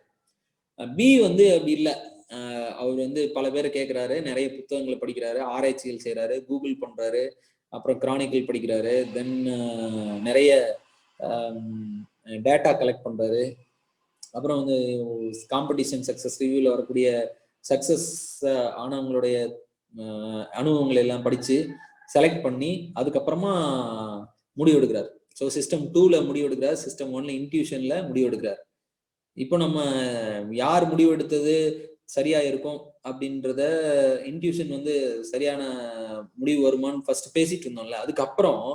பி வந்து அப்படி இல்லை. அவர் வந்து பல பேரை கேட்கிறாரு, நிறைய புத்தகங்களை படிக்கிறாரு, ஆராய்ச்சிகள் செய்யறாரு, கூகுள் பண்றாரு, அப்புறம் கிரானிக்கல் படிக்கிறாரு, தென் நிறைய டேட்டா கலெக்ட் பண்றாரு. அப்புறம் வந்து காம்படிஷன் சக்சஸ் ரிவ்யூல வரக்கூடிய சக்சஸ் ஆனவங்களுடைய அனுபவங்களை எல்லாம் படிச்சு செலக்ட் பண்ணி அதுக்கப்புறமா முடிவு எடுக்கிறார். ஸோ சிஸ்டம் 2ல முடிவு எடுக்கிறார், சிஸ்டம் 1ல இன்ட்யூஷன்ல முடிவு எடுக்கிறார். இப்போ நம்ம யார் முடிவு எடுத்தது சரியா இருக்கும் அப்படின்றத, இன்ட்யூஷன் வந்து சரியான முடிவு வருமானு ஃபர்ஸ்ட் பேசிட்டு இருந்தோம்ல, அதுக்கப்புறம்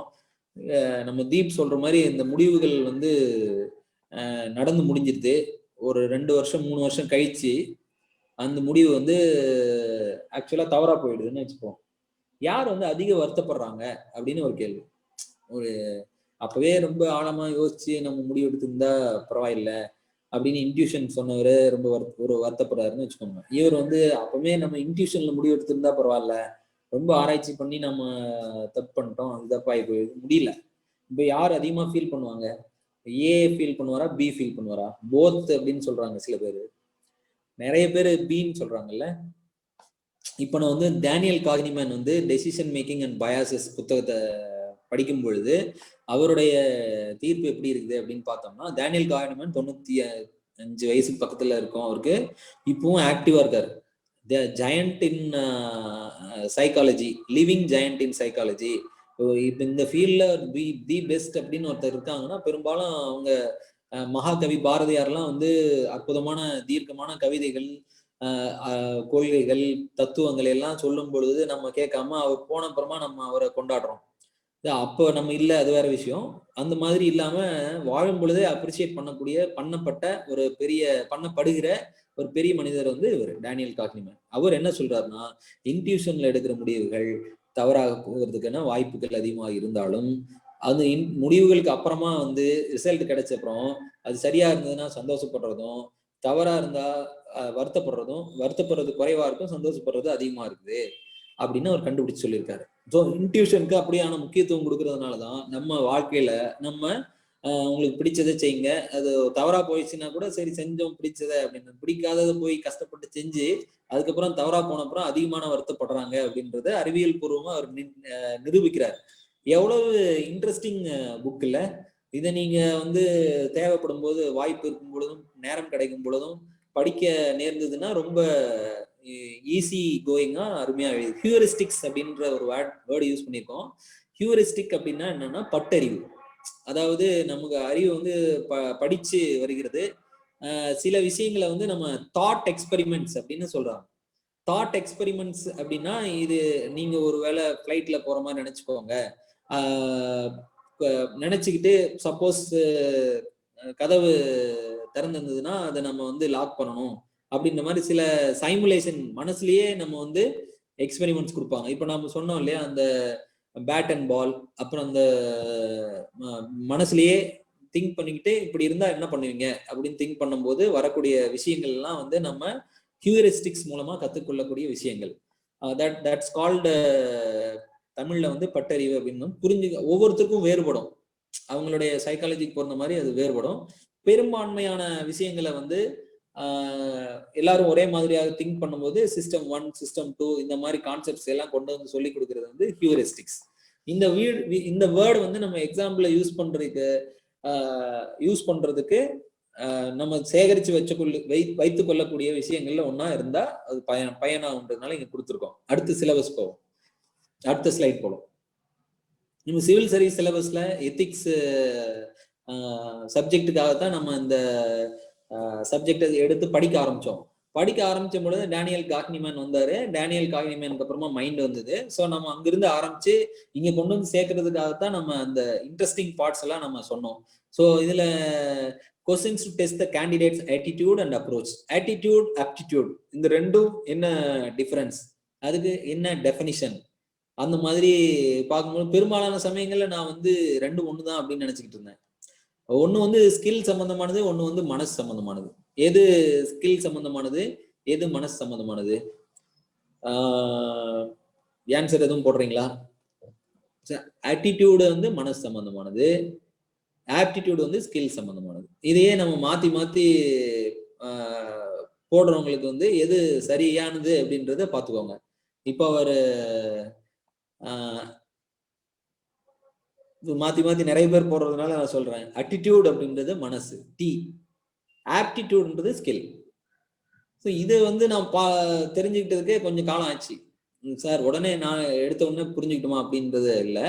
நம்ம தீப் சொல்ற மாதிரி இந்த முடிவுகள் வந்து நடந்து முடிஞ்சிருது. ஒரு 2 வருஷம் 3 வருஷம் கழிச்சு அந்த முடிவு வந்து ஆக்சுவலா தவறா போயிடுதுன்னு வச்சுப்போம். யார் வந்து அதிக வருத்தப்படுறாங்க அப்படின்னு ஒரு கேள்வி. ஒரு அப்பவே ரொம்ப ஆழமா யோசிச்சு நம்ம முடிவு எடுத்திருந்தா பரவாயில்ல அப்படின்னு இன்ட்யூஷன் சொன்னவரு ரொம்ப ஒரு வருத்தப்படுறாருன்னு வச்சுக்கோங்க. இவர் வந்து அப்பவே நம்ம இன்ட்யூஷன்ல முடிவு எடுத்திருந்தா பரவாயில்ல, ரொம்ப ஆராய்ச்சி பண்ணி நம்ம தப்பு பண்ணிட்டோம், அது தப்பாகி போயிடுது, முடியல. இப்ப யார் அதிகமா ஃபீல் பண்ணுவாங்க? ஏ ஃபீல் பண்ணுவாரா, பி ஃபீல் பண்ணுவாரா? போத் அப்படின்னு சொல்றாங்க சில பேர், நிறைய பேர் பின்னு சொல்றாங்கல்ல. இப்ப நான் வந்து டேனியல் காக்னிமேன் வந்து டெசிஷன் மேக்கிங் அண்ட் பயாசஸ் புத்தகத்தை படிக்கும் பொழுது அவருடைய தீர்ப்பு எப்படி இருக்குது அப்படின்னு பார்த்தோம்னா, டேனியல் காக்னிமேன் 95 வயசுக்கு பக்கத்துல இருக்கும் அவருக்கு, இப்பவும் ஆக்டிவா இருக்காரு. The giant in psychology, living giant in psychology. இப்போ இந்த ஃபீல்ட்ல தி பெஸ்ட் அப்படின்னு ஒருத்தர் இருக்காங்கன்னா பெரும்பாலும் அவங்க மகாகவி பாரதியார்லாம் வந்து அற்புதமான தீர்க்கமான கவிதைகள், கொள்கைகள், தத்துவங்கள் எல்லாம் சொல்லும் பொழுது நம்ம கேட்காம அவர் போன அப்புறமா நம்ம அவரை கொண்டாடுறோம். அப்போ நம்ம இல்லை, அது வேற விஷயம். அந்த மாதிரி இல்லாம வாழும் பொழுதே அப்ரிசியேட் பண்ணப்பட்ட ஒரு பண்ணப்படுகிற ஒரு பெரிய மனிதர் வந்து இவர் டேனியல் காக்னிமேன். அவர் என்ன சொல்றாருன்னா, இன்ட்யூஷன்ல எடுக்கிற முடிவுகள் தவறாக போகிறதுக்கான வாய்ப்புகள் அதிகமாக இருந்தாலும் அது முடிவுகளுக்கு அப்புறமா வந்து ரிசல்ட் கிடைச்ச அப்புறம் அது சரியா இருந்ததுன்னா சந்தோஷப்படுறதும், தவறா இருந்தா வருத்தப்படுறது குறைவா இருக்கும், சந்தோஷப்படுறது அதிகமா இருக்குது அப்படின்னு அவர் கண்டுபிடிச்சு சொல்லியிருக்காரு. ஸோ இன்ட்யூஷனுக்கு அப்படியான முக்கியத்துவம் கொடுக்கறதுனாலதான் நம்ம வாழ்க்கையில நம்ம உங்களுக்கு பிடிச்சதை செய்யுங்க, அது தவறா போயிடுச்சுன்னா கூட சரி செஞ்சோம் பிடிச்சதை அப்படின்னு, பிடிக்காததை போய் கஷ்டப்பட்டு செஞ்சு அதுக்கப்புறம் தவறா போன அப்புறம் அதிகமான வருத்தப்படுறாங்க அப்படின்றத அறிவியல் பூர்வமா அவர் நிரூபிக்கிறார். எவ்வளவு இன்ட்ரெஸ்டிங் புக் இல்ல. இதை நீங்க வந்து தேவைப்படும் போது, வாய்ப்பு இருக்கும் பொழுதும், நேரம் கிடைக்கும் பொழுதும் படிக்க நேர்ந்ததுன்னா ரொம்ப ஈஸி கோயிங்கா அருமையா எழுது. ஹியூரிஸ்டிக்ஸ் அப்படின்ற ஒரு வேர்டு யூஸ் பண்ணியிருக்கோம். ஹியூரிஸ்டிக் அப்படின்னா என்னன்னா பட்டறிவு. அதாவது நமக்கு அறிவு வந்து படிச்சு வருகிறது. சில விஷயங்களை வந்து நம்ம தாட் எக்ஸ்பெரிமெண்ட்ஸ் அப்படின்னு சொல்றாங்க. தாட் எக்ஸ்பெரிமெண்ட்ஸ் அப்படின்னா, இது நீங்க ஒரு வேளை ஃபிளைட்ல போற மாதிரி நினைச்சுக்கோங்க. நினைச்சுக்கிட்டு சப்போஸ் கதவு திறந்திருந்ததுன்னா அதை நம்ம வந்து லாக் பண்ணணும் அப்படின்ற மாதிரி சில சைமுலேஷன் மனசுலயே நம்ம வந்து எக்ஸ்பெரிமெண்ட்ஸ் கொடுப்பாங்க. இப்ப நம்ம சொன்னோம் இல்லையா, அந்த பேட் அண்ட் பால், அப்புறம் அந்த மனசுலயே திங்க் பண்ணிக்கிட்டு இப்படி இருந்தா என்ன பண்ணுவீங்க அப்படின்னு திங்க் பண்ணும்போது வரக்கூடிய விஷயங்கள் எல்லாம் வந்து நம்ம ஹியூரிஸ்டிக்ஸ் மூலமா கத்துக்கொள்ளக்கூடிய விஷயங்கள். தட்ஸ் கால்டு தமிழ்ல வந்து பட்டறிவு அப்படின்னு ஒவ்வொருத்தருக்கும் வேறுபடும், அவங்களுடைய சைக்காலஜிக்கு பொறுத்த மாதிரி அது வேறுபடும். பெரும்பான்மையான விஷயங்களை வந்து எல்லாரும் ஒரே மாதிரியாக திங்க் பண்ணும்போது சிஸ்டம் 1 சிஸ்டம் 2 இந்த மாதிரி கான்செப்ட்ஸ் எல்லாம் கொண்டு வந்து சொல்லி கொடுக்கறது வந்து ஹியூரிஸ்டிக்ஸ். இந்த வேர்டு வந்து நம்ம எக்ஸாம்பிள் யூஸ் பண்றதுக்கு நம்ம சேகரிச்சு வைத்துக் கொள்ளக்கூடிய விஷயங்கள்ல ஒன்னா இருந்தா அது பயனாகுன்றதுனால இங்க கொடுத்துருக்கோம். அடுத்த சிலபஸ் போவோம், அடுத்த ஸ்லைட் போவோம். நம்ம சிவில் சர்வீஸ் சிலபஸ்ல எத்திக்ஸ் சப்ஜெக்டுக்காக தான் நம்ம இந்த சப்ஜெக்ட் எடுத்து படிக்க ஆரம்பிச்ச பொழுது டேனியல் காக்னிமேன் வந்தாரு. டேனியல் காக்னிமேனுக்கு அப்புறமா மைண்ட் வந்தது. ஸோ நம்ம அங்கிருந்து ஆரம்பிச்சு இங்க கொண்டு வந்து சேர்க்கறதுக்காகத்தான் நம்ம அந்த இன்ட்ரெஸ்டிங் பார்ட்ஸ் எல்லாம் நம்ம சொன்னோம். ஸோ இதுல questions to test the candidates attitude and approach. Attitude, aptitude இந்த ரெண்டும் என்ன டிஃபரன்ஸ், அதுக்கு என்ன டெஃபினிஷன், அந்த மாதிரி பார்க்கும்போது பெரும்பாலான சமயங்கள்ல நான் வந்து ரெண்டும் ஒண்ணுதான் அப்படின்னு நினைச்சுக்கிட்டு இருந்தேன். ஒண்ணு வந்து ஸ்கில் சம்பந்தமானது, ஒண்ணு வந்து மனசு சம்பந்தமானது. எது ஸ்கில் சம்பந்தமானது, எது மனசு சம்பந்தமானது? ஆன்சர் எதுவும் போடுறீங்களா? ஆட்டிடியூடு வந்து மனசு சம்பந்தமானது, ஆப்டிடியூடு வந்து ஸ்கில் சம்பந்தமானது. இதையே நம்ம மாத்தி மாத்தி போடுறவங்களுக்கு வந்து எது சரியானது அப்படின்றத பாத்துக்கோங்க. இப்போ அவர் மாத்தி மாத்தி நிறைய பேர் போடுறதுனால நான் சொல்றேன். அட்டிடியூட் அப்படின்றது மனசு, டி. ஆப்டிடியூட்ன்றது ஸ்கில். ஸோ இதை வந்து நான் தெரிஞ்சுக்கிட்டதுக்கே கொஞ்சம் காலம் ஆச்சு சார். உடனே நான் எடுத்த உடனே புரிஞ்சுக்கிட்டோமா அப்படின்றது இல்லை.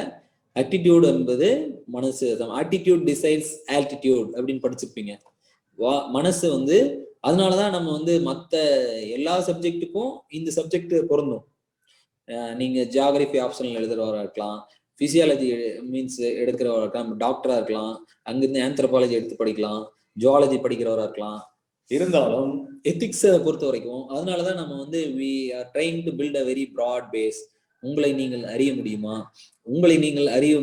ஆட்டிடியூட் என்பது மனசு. ஆட்டிடியூட் டிசைட்ஸ் ஆல்டிடியூட் அப்படின்னு படிச்சிருப்பீங்க. மனசு வந்து அதனாலதான் நம்ம வந்து மற்ற எல்லா சப்ஜெக்டுக்கும் இந்த சப்ஜெக்ட் பொருந்தும். நீங்க ஜியாகிரபி ஆப்ஷனல் எழுதுறவரா இருக்கலாம், பிசியாலஜி மீன்ஸ் எடுக்கிறவரா இருக்கலாம், டாக்டரா இருக்கலாம், அங்கிருந்து ஆந்த்ரோபாலஜி எடுத்து படிக்கலாம், ஜுவாலஜி படிக்கிறவரா இருக்கலாம். இருந்தாலும் எத்திக்ஸை பொறுத்த வரைக்கும் அதனாலதான் நம்ம வந்து we are trying to build a very broad base. உங்களை நீங்கள் அறிய முடியுமா, உங்களை நீங்கள் அறிய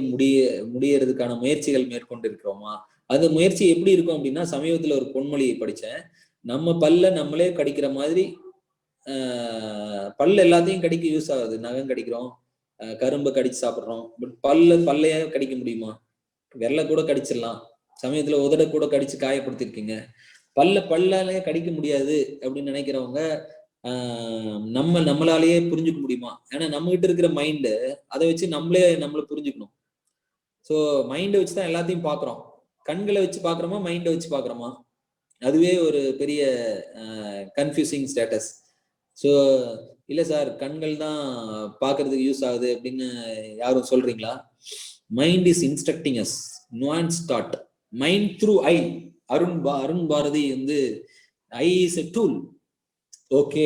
முடியறதுக்கான முயற்சிகள் மேற்கொண்டு இருக்கிறோமா? அந்த முயற்சி எப்படி இருக்கும் அப்படின்னா, சமீபத்துல ஒரு பொன்மொழியை படிச்சேன். நம்ம பல்ல நம்மளே கடிக்கிற மாதிரி, பல்லு எல்லாத்தையும் கடிக்க யூஸ் ஆகுது. நகம் கடிக்கிறோம், கரும்பு கடிச்சு சாப்பிடுறோம். பட் பல்லைய கடிக்க முடியுமா? வெள்ளை கூட கடிச்சிடலாம், சமயத்துல உதட கூட கடிச்சு காயப்படுத்திருக்கீங்க. பல்லாலேயே கடிக்க முடியாது அப்படின்னு நினைக்கிறவங்க நம்மளாலேயே புரிஞ்சுக்க முடியுமா? ஏன்னா நம்ம கிட்ட இருக்கிற மைண்டு அதை வச்சு நம்மளை புரிஞ்சுக்கணும். ஸோ மைண்டை வச்சுதான் எல்லாத்தையும் பாக்குறோம். கண்களை வச்சு பாக்குறோமா, மைண்டை வச்சு பாக்குறோமா? அதுவே ஒரு பெரிய கன்ஃபியூசிங் ஸ்டேட்டஸ். ஸோ இல்ல சார், கண்கள் தான் பாக்குறதுக்கு யூஸ் ஆகுது அப்படின்னு யாரும் சொல்றீங்களா? Mind is instructing us nuance thought. Mind through eye. Arun Bharathi வந்து eye is a tool. Okay,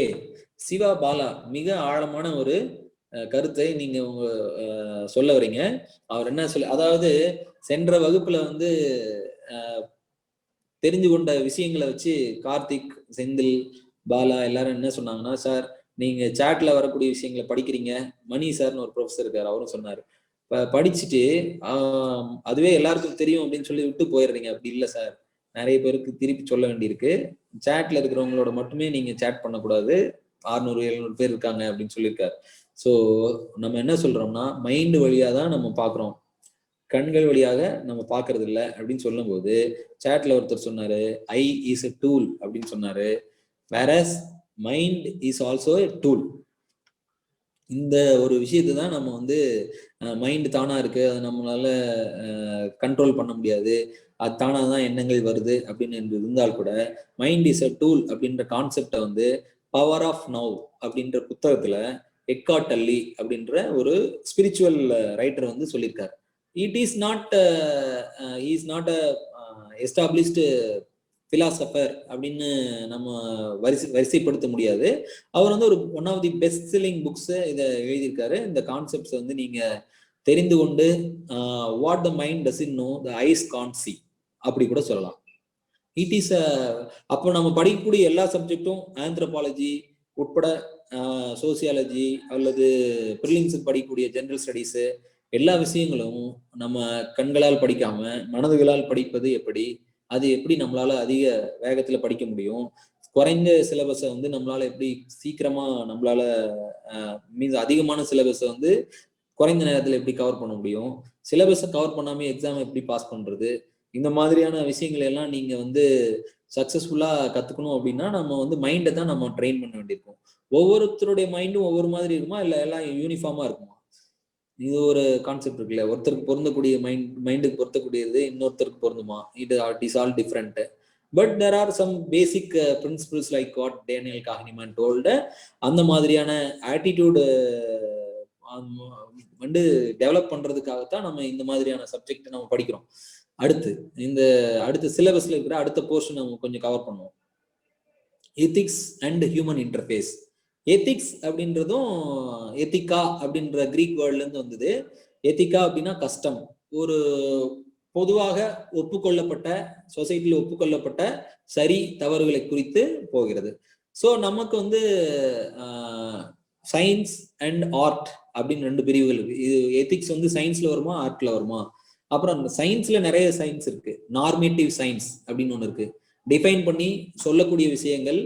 Siva Bala மிக ஆழமான ஒரு கருத்தை நீங்க சொல்ல வரீங்க. அவர் என்ன அதாவது சென்ற வகுப்புல வந்து தெரிஞ்சு கொண்ட விஷயங்களை வச்சு கார்த்திக், செந்தில், பாலா எல்லாரும் என்ன சொன்னாங்கன்னா, சார் நீங்க சாட்ல வரக்கூடிய விஷயங்களை படிக்கிறீங்க. மணி சார்னு ஒரு ப்ரொஃபஸர் இருக்காரு, அவரும் சொன்னாரு, படிச்சுட்டு அதுவே எல்லாருக்கும் தெரியும் அப்படின்னு சொல்லி விட்டு போயிடுறீங்க. அப்படி இல்லை சார், நிறைய பேருக்கு திருப்பி சொல்ல வேண்டியிருக்கு. சாட்ல இருக்கிறவங்களோட மட்டுமே நீங்க சாட் பண்ணக்கூடாது, 600-700 பேர் இருக்காங்க அப்படின்னு சொல்லியிருக்காரு. ஸோ நம்ம என்ன சொல்றோம்னா, மைண்டு வழியா தான் நம்ம பாக்குறோம், கண்கள் வழியாக நம்ம பாக்குறது இல்லை அப்படின்னு சொல்லும் போது, சாட்ல ஒருத்தர் சொன்னாரு ஐ இஸ் எ டூல் அப்படின்னு சொன்னாரு. Various mind is also a tool. இந்த ஒரு விஷயத்தை தான் நம்ம வந்து மைண்ட் தானா இருக்கு, அது நம்மளால கண்ட்ரோல் பண்ண முடியாது, அது தானா தான் எண்ணங்கள் வருது அப்படின்னு இருந்தால் கூட, மைண்ட் இஸ் அ டூல் அப்படின்ற கான்செப்டை வந்து பவர் ஆஃப் நவ் அப்படின்ற புத்தகத்துல எக்கார்ட் டல்லி அப்படின்ற ஒரு ஸ்பிரிச்சுவல் ரைட்டர் வந்து சொல்லியிருக்காரு. It is not is not a established philosopher அப்படின்னு நம்ம வரிசைப்படுத்த முடியாது. அவர் வந்து ஒரு one of the best selling books இதை எழுதியிருக்காரு. இந்த கான்செப்ட்ஸ் வந்து நீங்க தெரிந்து கொண்டு what the mind doesn't know the eyes can't see அப்படி கூட சொல்லலாம். இட் இஸ் அப்போ நம்ம படிக்கக்கூடிய எல்லா சப்ஜெக்டும் ஆந்த்ரோபாலஜி உட்பட, சோசியாலஜி அல்லது பிரிலிம்ஸ் படிக்கக்கூடிய ஜெனரல் ஸ்டடீஸ், எல்லா விஷயங்களும் நம்ம கண்களால் படிக்காம மனதுகளால் படிப்பது எப்படி, அது எப்படி நம்மளால அதிக வேகத்துல படிக்க முடியும், குறைந்த சிலபஸை வந்து நம்மளால எப்படி சீக்கிரமா நம்மளால மீன்ஸ் அதிகமான சிலபஸை வந்து குறைந்த நேரத்துல எப்படி கவர் பண்ண முடியும், சிலபஸை கவர் பண்ணாம எக்ஸாம் எப்படி பாஸ் பண்றது, இந்த மாதிரியான விஷயங்கள் எல்லாம் நீங்க வந்து சக்சஸ்ஃபுல்லா கத்துக்கணும் அப்படின்னா நம்ம வந்து மைண்டை தான் நம்ம ட்ரெயின் பண்ண வேண்டியிருக்கும். ஒவ்வொருத்தருடைய மைண்டும் ஒவ்வொரு மாதிரி இருக்குமா, இல்ல எல்லாம் யூனிஃபார்மா இருக்குமா? இது ஒரு கான்செப்ட் இருக்குல்ல. ஒருத்தருக்கு பொருந்தக்கூடிய மைண்டுக்கு பொருத்தக்கூடியது இன்னொருத்தருக்கு பொருந்துமா? It is all different. But there are some basic principles like what Daniel Kahneman told. அந்த மாதிரியான ஆட்டிடியூடு வந்து டெவலப் பண்றதுக்காகத்தான் நம்ம இந்த மாதிரியான சப்ஜெக்ட் நம்ம படிக்கிறோம். அடுத்த சிலபஸ்ல இருக்கிற அடுத்த போர்ஷன் நம்ம கொஞ்சம் கவர் பண்ணுவோம். Ethics and human interface. Ethics அப்படின்றதும் எத்திகா அப்படின்ற கிரீக் வேர்ட்ல இருந்து வந்தது. எத்திகா அப்படின்னா கஸ்டம், ஒரு பொதுவாக ஒப்புக்கொள்ளப்பட்ட சொசைட்டியில் ஒப்புக்கொள்ளப்பட்ட சரி தவறுகளை குறித்து போகிறது. ஸோ நமக்கு வந்து சயின்ஸ் அண்ட் ஆர்ட் அப்படின்னு 2 பிரிவுகள் இருக்கு. இது எத்திக்ஸ் வந்து சயின்ஸ்ல வருமா ஆர்ட்ல வருமா? அப்புறம் சயின்ஸ்ல நிறைய சயின்ஸ் இருக்கு. நார்மேட்டிவ் சயின்ஸ் அப்படின்னு ஒன்று இருக்கு. டிஃபைன் பண்ணி சொல்லக்கூடிய விஷயங்கள்,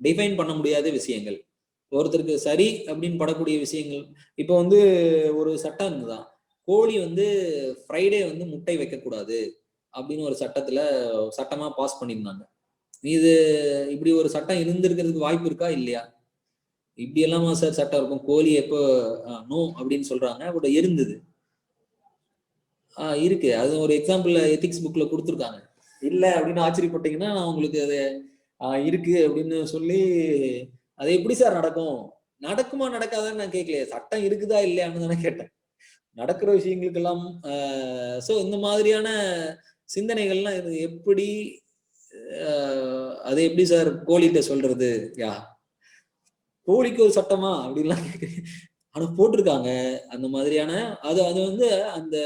டிஃபைன் பண்ண முடியாத விஷயங்கள், ஒருத்தருக்கு சரி அப்படின்னு படக்கூடிய விஷயங்கள். இப்போ வந்து ஒரு சட்டம் இருந்துதான், கோழி வந்து ஃப்ரைடே வந்து முட்டை வைக்கக்கூடாது அப்படின்னு ஒரு சட்டமா பாஸ் பண்ணியிருந்தாங்க. இது இப்படி ஒரு சட்டம் இருந்திருக்கிறதுக்கு வாய்ப்பு இருக்கா இல்லையா? இப்படி எல்லாமா சார் சட்டம் இருக்கும்? கோழி எப்போ நோ அப்படின்னு சொல்றாங்க, பட் இருந்தது. இருக்கு. அது ஒரு எக்ஸாம்பிள் எத்திக்ஸ் புக்ல கொடுத்துருக்காங்க. இல்ல அப்படின்னு ஆச்சரியப்பட்டீங்கன்னா நான் உங்களுக்கு அது இருக்கு அப்படின்னு சொல்லி, அது எப்படி சார் நடக்கும்? நடக்குமா நடக்காதான்னு நான் கேட்கலையே, சட்டம் இருக்குதா இல்லையான்னு தானே கேட்டேன். நடக்கிற விஷயங்களுக்கெல்லாம் சோ இந்த மாதிரியான சிந்தனைகள்லாம் இது எப்படி அது எப்படி சார் கோழிகிட்ட சொல்றது? கோழிக்கு ஒரு சட்டமா அப்படின்லாம் ஆனா போட்டிருக்காங்க அந்த மாதிரியான. அது அது வந்து அந்த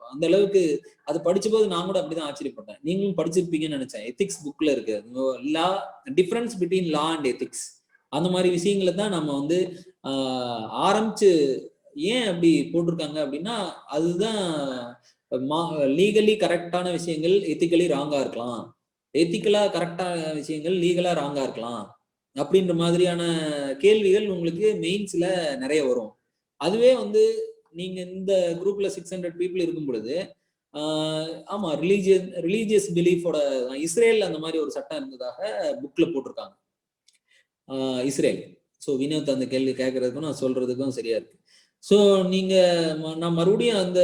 அந்த அளவுக்கு அது படிச்ச போது நான் கூட அப்படிதான் ஆச்சரியப்பட்டேன். நீங்களும் படிச்சிருப்பீங்கன்னு நினைச்சேன். எத்திக்ஸ் புக்ல இருக்கு law, difference between law and ethics. அந்த மாதிரி விஷயங்களை தான் நம்ம வந்து ஆரம்பிச்சு ஏன் அப்படி போட்டிருக்காங்க அப்படின்னா, அதுதான் லீகலி கரெக்டான விஷயங்கள் எத்திக்கலி ராங்கா இருக்கலாம், எத்திக்கலா கரெக்டான விஷயங்கள் லீகலா ராங்கா இருக்கலாம் அப்படின்ற மாதிரியான கேள்விகள் உங்களுக்கு மெயின்ஸ்ல நிறைய வரும். அதுவே வந்து நீங்க இந்த குரூப்ல 600 பீப்புள் இருக்கும் பொழுது ஆமா ரிலீஜியஸ் பிலீஃபோட இஸ்ரேல் அந்த மாதிரி ஒரு சட்டம் இருந்ததாக புக்ல போட்டிருக்காங்க. இஸ்ரேல். ஸோ வினோத் அந்த கேள்வி கேட்கறதுக்கும் நான் சொல்றதுக்கும் சரியா இருக்கு. ஸோ நீங்க நான் மறுபடியும் அந்த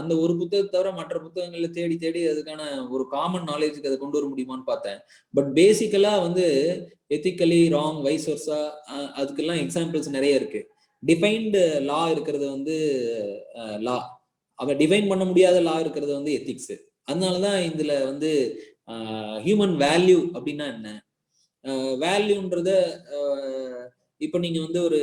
அந்த ஒரு புத்தகத்தை தவிர மற்ற புத்தகங்கள்ல தேடி தேடி அதுக்கான ஒரு காமன் நாலேஜுக்கு அதை கொண்டு வர முடியுமான்னு பார்த்தேன். பட் பேசிக்கலா வந்து எத்திக்கலி ராங் வைஸ் வர்சா அதுக்கெல்லாம் எக்ஸாம்பிள்ஸ் நிறைய இருக்கு. டிஃபைன்டு லா இருக்கிறது வந்து லா, அவ டிஃபைன் பண்ண முடியாத லா இருக்கிறது வந்து எத்திக்ஸ். அதனாலதான் இதுல வந்து ஹியூமன் வேல்யூ அப்படின்னா என்ன, வேல்யூன்றத இப்ப நீங்க வந்து ஒரு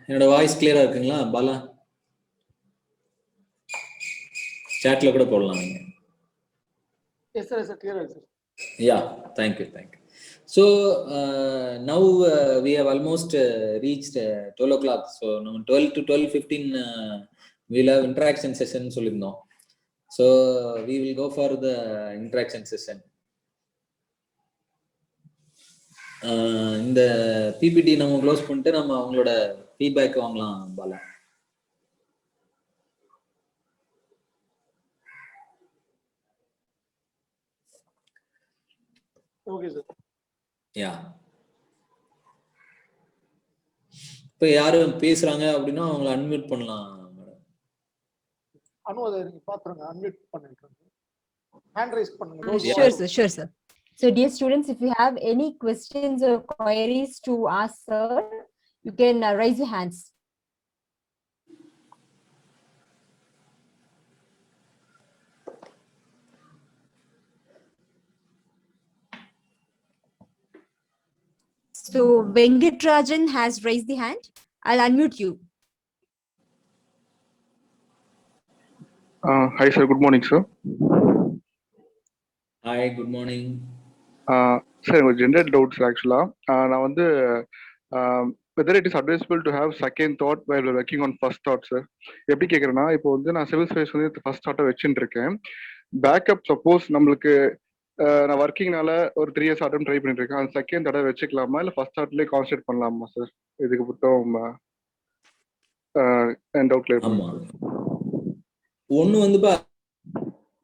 என்னோட வாய்ஸ் கிளியரா இருக்குங்களா பாலா? சாட்ல கூட போடலாம் நீங்க. Yes sir, clear sir. Yeah, thank you. So now we have almost reached 12 o'clock. So now 12 to 12:15 we'll have interaction session சொல்லிருந்தோம். So we will go for the interaction session. இந்த பிபிடி நம்ம close பண்ணிட்டு நம்ம அவங்களோட feedback வாங்கலாம் Bala. Okay sir. யா, இப்போ யாரும் பேசுறாங்க அப்படின்னா அவங்கள அன்மியூட் பண்ணலாம் மேடம். அனுவதை நீங்க பாத்துருங்க, அன்மியூட் பண்ணிருக்கேன். ஹேண்ட் ரைஸ் பண்ணுங்க. Sure sir. So dear students, if you have any questions or queries to ask sir, you can raise your hands. So Venkatrajan has raised the hand. I'll unmute you. Hi sir, good morning sir. Hi, good morning. Sir, general doubts actually. நான் வந்து whether it is advisable to have second thought while working on first thought sir. எப்படி கேட்குறேன்னா, இப்போ வந்து நான் civil service வந்து first தாட்டை வச்சுட்டு இருக்கேன். பேக்கப் சப்போஸ் நம்மளுக்கு நான் ஒர்க்கிங்னால ஒரு 3 இயர்ஸ் அட்டம் ட்ரை பண்ணிட்டு இருக்கேன். அந்த செகண்ட் தடவை வச்சுக்கலாமா இல்லை ஃபர்ஸ்ட் அட்லேயே கான்சென்ட்ரேட் பண்ணலாமா சார்? இதுக்கு மட்டும் என் டவுட் கிளியர் ஆமா, பண்ணுங்க ஒண்ணு வந்து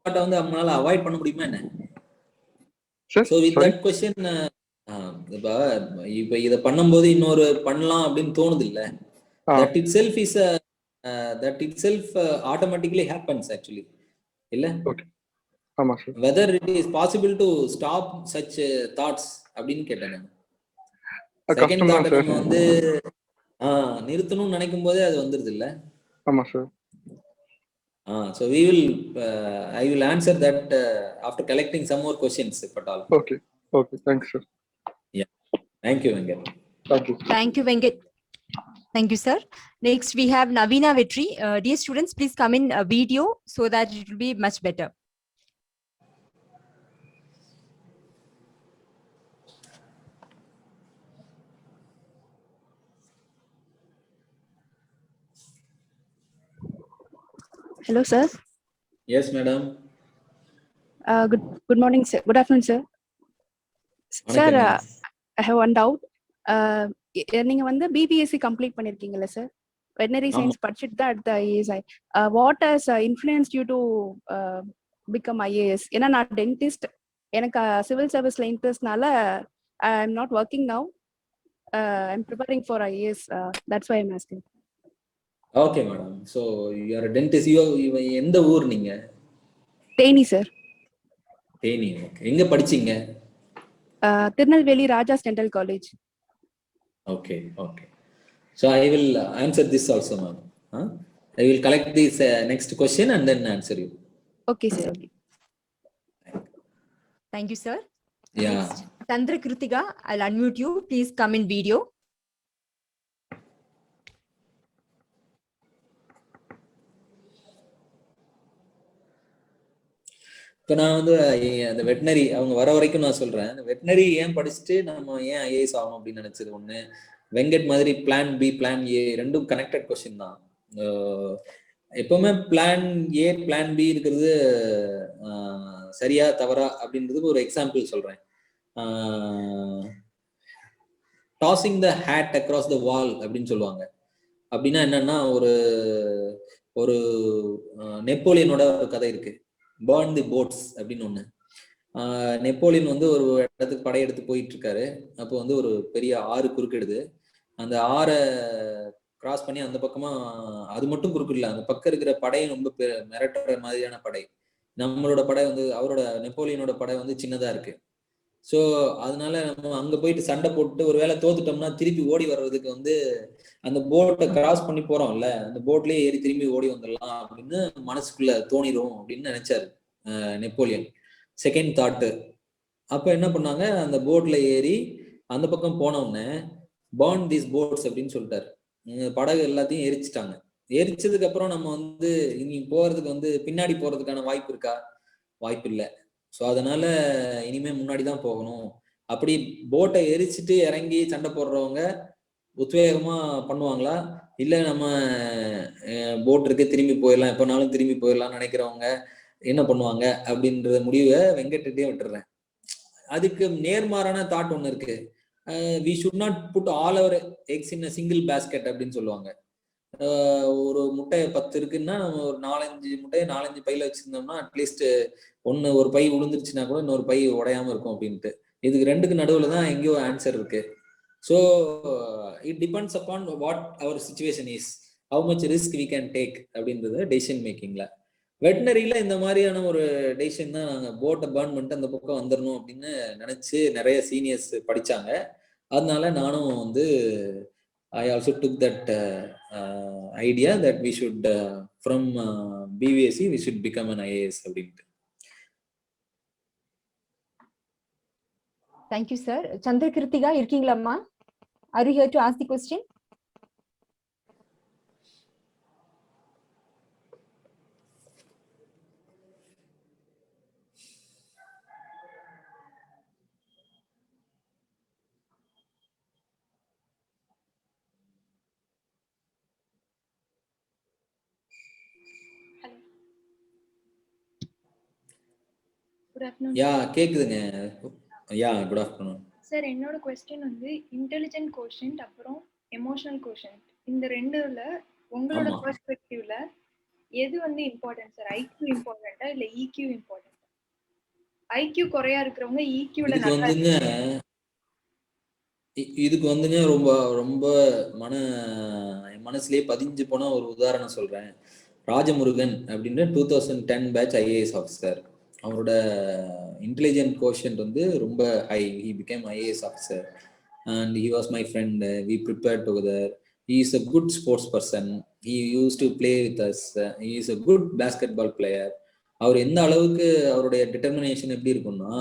வந்து அவங்களால அவாய்ட் பண்ண முடியுமா என்ன? Sir. So with sorry. That question இப்ப இப்ப இத பண்ணும்போது இன்னொரு பண்ணலாம் அப்படின்னு தோணுது இல்ல, that it self is that it self automatically happens actually இல்ல. ஓகே. ஆமா sir. Whether it is possible to stop such thoughts அப்படின்னு கேட்டேன் நான். செகண்ட் கஷ்டம் தான் தாட்டை சார். நம்ம வந்து நிறுத்தணும்னு நினைக்கும் போதே அது வந்துருது இல்ல. ஆமா sir. So I will answer that after collecting some more questions if at all. Okay. Thanks sir. Yeah. Thank you, Venkat. Thank you. Thank you, Venkat. Thank you, sir. Next, we have Navina Vetri. Dear students, please come in video so that it will be much better. Hello, sir. Yes, madam. Good morning, sir. Good afternoon, sir. Sir, I have one doubt. நீங்க வந்து BBSc complete பண்ணிருக்கீங்கல்ல sir? Veterinary science படிச்சிட்டு தான் அடுத்த IAS. What has influenced you to become IAS? ஏன்னா நான் dentist, எனக்கு civil சர்வீஸ்ல இன்ட்ரெஸ்ட்னால I am not working now. I am preparing for IAS. That's why I am asking. Okay, madam. So you are a dentist. You எந்த ஊர் நீங்க? Theni sir. Theni. எங்க படிச்சீங்க? Tirunelveli Raja's dental college. Okay. So I will answer this also, ma'am. I will collect this next question and then answer you. Okay, sir. Okay. Thank you, sir. Yeah. Next, Chandra Kritika, I'll unmute you. Please come in video. இப்போ நான் வந்து அந்த veterinary அவங்க வர வரைக்கும் நான் சொல்றேன், அந்த வெட்டினரி ஏன் படிச்சுட்டு நம்ம ஏன் ஐஏஎஸ் ஆகணும் அப்படின்னு நினைச்சது ஒண்ணு. வெங்கட் மாதிரி பிளான் பி பிளான் ஏ ரெண்டும் கனெக்டட் கொஸ்டின் தான். எப்பவுமே பிளான் ஏ பிளான் பி இருக்கிறது சரியா தவறா அப்படின்றதுக்கு ஒரு எக்ஸாம்பிள் சொல்றேன். Tossing the hat across the wall அப்படின்னு சொல்லுவாங்க. அப்படின்னா என்னன்னா, ஒரு ஒரு நெப்போலியனோட ஒரு கதை இருக்கு, பர்ன் தி போட்ஸ் அப்படின்னு ஒண்ணு. நெப்போலியன் வந்து ஒரு இடத்துக்கு படையெடுத்து போயிட்டு இருக்காரு. அப்போ வந்து ஒரு பெரிய ஆறு குறுக்கிடுது. அந்த ஆறை கிராஸ் பண்ணி அந்த பக்கமா, அது மட்டும் குறுக்கிடல, அந்த பக்கம் இருக்கிற படை ரொம்ப மிரட்டுற மாதிரியான படை. நம்மளோட படை வந்து, அவரோட நெப்போலியனோட படை வந்து சின்னதா இருக்கு. ஸோ அதனால நம்ம அங்க போயிட்டு சண்டை போட்டு ஒரு வேளை தோத்துட்டோம்னா திருப்பி ஓடி வர்றதுக்கு வந்து அந்த போட்டை கிராஸ் பண்ணி போறோம்ல, அந்த போட்லயே ஏறி திரும்பி ஓடி வந்துடலாம் அப்படின்னு மனசுக்குள்ள தோணிரும் அப்படின்னு நினைச்சாரு நெப்போலியன். Second thought. அப்ப என்ன பண்ணாங்க, அந்த போட்ல ஏறி அந்த பக்கம் போன உடனே பர்ன் தீஸ் போட்ஸ் அப்படின்னு சொல்லிட்டாரு. படகு எல்லாத்தையும் எரிச்சிட்டாங்க. எரிச்சதுக்கு அப்புறம் நம்ம வந்து இனி போறதுக்கு வந்து பின்னாடி போறதுக்கான வாய்ப்பு இருக்கா? வாய்ப்பு இல்லை. ஸோ அதனால இனிமே முன்னாடிதான் போகணும். அப்படி போட்டை எரிச்சிட்டு இறங்கி சண்டை போடுறவங்க உத்வேகமா பண்ணுவாங்களா, இல்ல நம்ம போட் இருக்கு திரும்பி போயிடலாம், எப்பனாலும் திரும்பி போயிடலாம் நினைக்கிறவங்க என்ன பண்ணுவாங்க அப்படின்ற முடிவை வெங்கட்டே விட்டுறேன். அதுக்கு நேர்மாறான தாட் ஒண்ணு இருக்கு. We should not put all our eggs in single basket அப்படின்னு சொல்லுவாங்க. ஒரு முட்டை 10 இருக்குன்னா நம்ம ஒரு 4-5 முட்டையை 4-5 பையில வச்சிருந்தோம்னா அட்லீஸ்ட் ஒண்ணு ஒரு பை விழுந்துருச்சுன்னா கூட இன்னொரு பை உடையாம இருக்கும் அப்படின்ட்டு. இதுக்கு ரெண்டுக்கு நடுவுல தான் எங்கேயோ ஆன்சர் இருக்கு. So it depends upon what our situation is, how much risk we can take அப்படின்றது டெசிஷன் மேக்கிங்ல. வெட்டினரியில இந்த மாதிரியான ஒரு டெசிஷன் தான். நாங்கள் போட்டை பர்ன் பண்ணிட்டு அந்த பக்கம் வந்துடணும் அப்படின்னு நினைச்சு நிறைய சீனியர்ஸ் படிச்சாங்க. அதனால நானும் வந்து I also took that idea that we should from BVSC we should become an IAS அப்படின்ட்டு. Thank you, sir. Chandra Kritika, இருக்கீங்களாம்மா? Are you here to ask the question? Good afternoon yeah கேக்குதுங்க. Yeah good afternoon. Sir. என்னோட question வந்து intelligent quotient அப்புறம் emotional quotient இந்த ரெண்டுல உங்களோட ஆமா. பெர்ஸ்பெக்டிவ்ல எது வந்து இம்பார்ட்டன்ட் சார்? ஐக்யூ இம்பார்ட்டன்ட்டா இல்ல இக்யூ இம்பார்ட்டன்ட்? ஐக்யூ குறையா இருக்கிறவங்க இக்யூல இதுக்கு நல்லா வந்துங்க இதுக்கு வந்துங்க ரொம்ப ரொம்ப என் மனசுலயே பதிஞ்சு போன ஒரு உதாரணம் சொல்றேன். ராஜமுருகன் அப்படின்னு 2010 பேட்ச் ஐஏஎஸ் ஆஃபீஸர். அவரோட இன்டெலிஜென்ட் கோஷன்ட் வந்து ரொம்ப high. He became IAS officer and he was my friend. We prepare together. He is a good sports person. He use to play with us. He is a good basketball player. அவர் எந்த அளவுக்கு அவருடைய determination எப்படி இருக்கும்னா,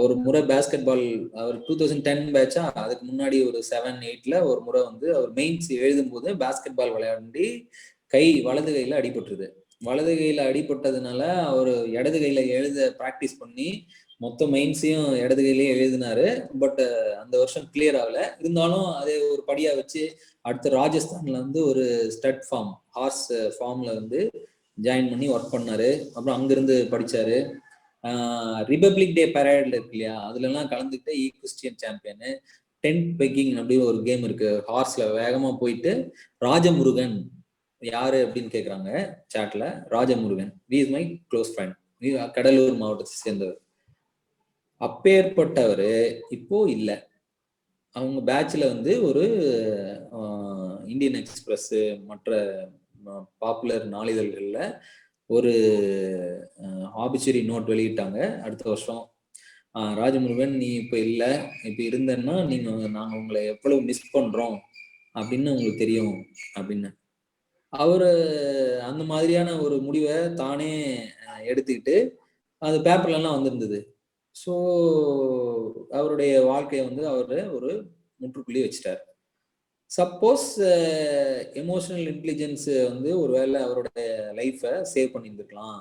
ஒரு முறை basket பால் அவர் 2010 பேட்சா, அதுக்கு முன்னாடி ஒரு 7-8ல ஒரு முறை வந்து அவர் மெயின்ஸ் எழுதும் போது பேஸ்கெட் பால் விளையாடி வலது கையில அடிபட்டுருது. வலது கையில அடிபட்டதுனால அவர் இடது கையில எழுத பிராக்டிஸ் பண்ணி மொத்த மெயின்ஸையும் இடது கையிலேயே எழுதினாரு. பட் அந்த வருஷம் கிளியர் ஆகல. இருந்தாலும் அதே ஒரு படியா வச்சு அடுத்து ராஜஸ்தான்ல வந்து ஒரு ஸ்டட் ஃபார்ம் ஹார்ஸ் ஃபார்ம்ல வந்து ஜாயின் பண்ணி ஒர்க் பண்ணாரு. அப்புறம் அங்கிருந்து படிச்சாரு. ரிபப்ளிக் டே பரேட்ல இருக்கு இல்லையா, அதுல எல்லாம் கலந்துக்கிட்டு ஈக்வெஸ்டியன் சாம்பியனு. டென்ட் பெக்கிங் அப்படி ஒரு கேம் இருக்கு, ஹார்ஸ்ல வேகமா போயிட்டு. ராஜமுருகன் யாரு அப்படின்னு கேக்குறாங்க சாட்ல. Rajamurugan is my close friend. Cuddalore மாவட்டத்தை சேர்ந்தவர். அப்பேற்பட்டவர் இப்போ இல்லை. அவங்க பேட்ச்ல வந்து ஒரு இந்தியன் எக்ஸ்பிரஸ் மற்ற பாப்புலர் நாளிதழ்கள்ல ஒரு ஆபிச்சுரி நோட் வெளியிட்டாங்க அடுத்த வருஷம். ராஜமுருகன் நீ இப்ப இல்ல, இப்ப இருந்தேன்னா நாங்க உங்களை எவ்வளவு மிஸ் பண்றோம் அப்படின்னு உங்களுக்கு தெரியும் அப்படின்னு. அவரு அந்த மாதிரியான ஒரு முடிவை தானே எடுத்துக்கிட்டு அது பேப்பர்ல எல்லாம் வந்திருந்தது. ஸோ அவருடைய வாழ்க்கையை வந்து அவரு ஒரு முற்றுப்புள்ளி வச்சுட்டார். சப்போஸ் எமோஷனல் இன்டெலிஜென்ஸ் வந்து ஒருவேளை அவருடைய லைஃபை சேவ் பண்ணியிருந்துருக்கலாம்.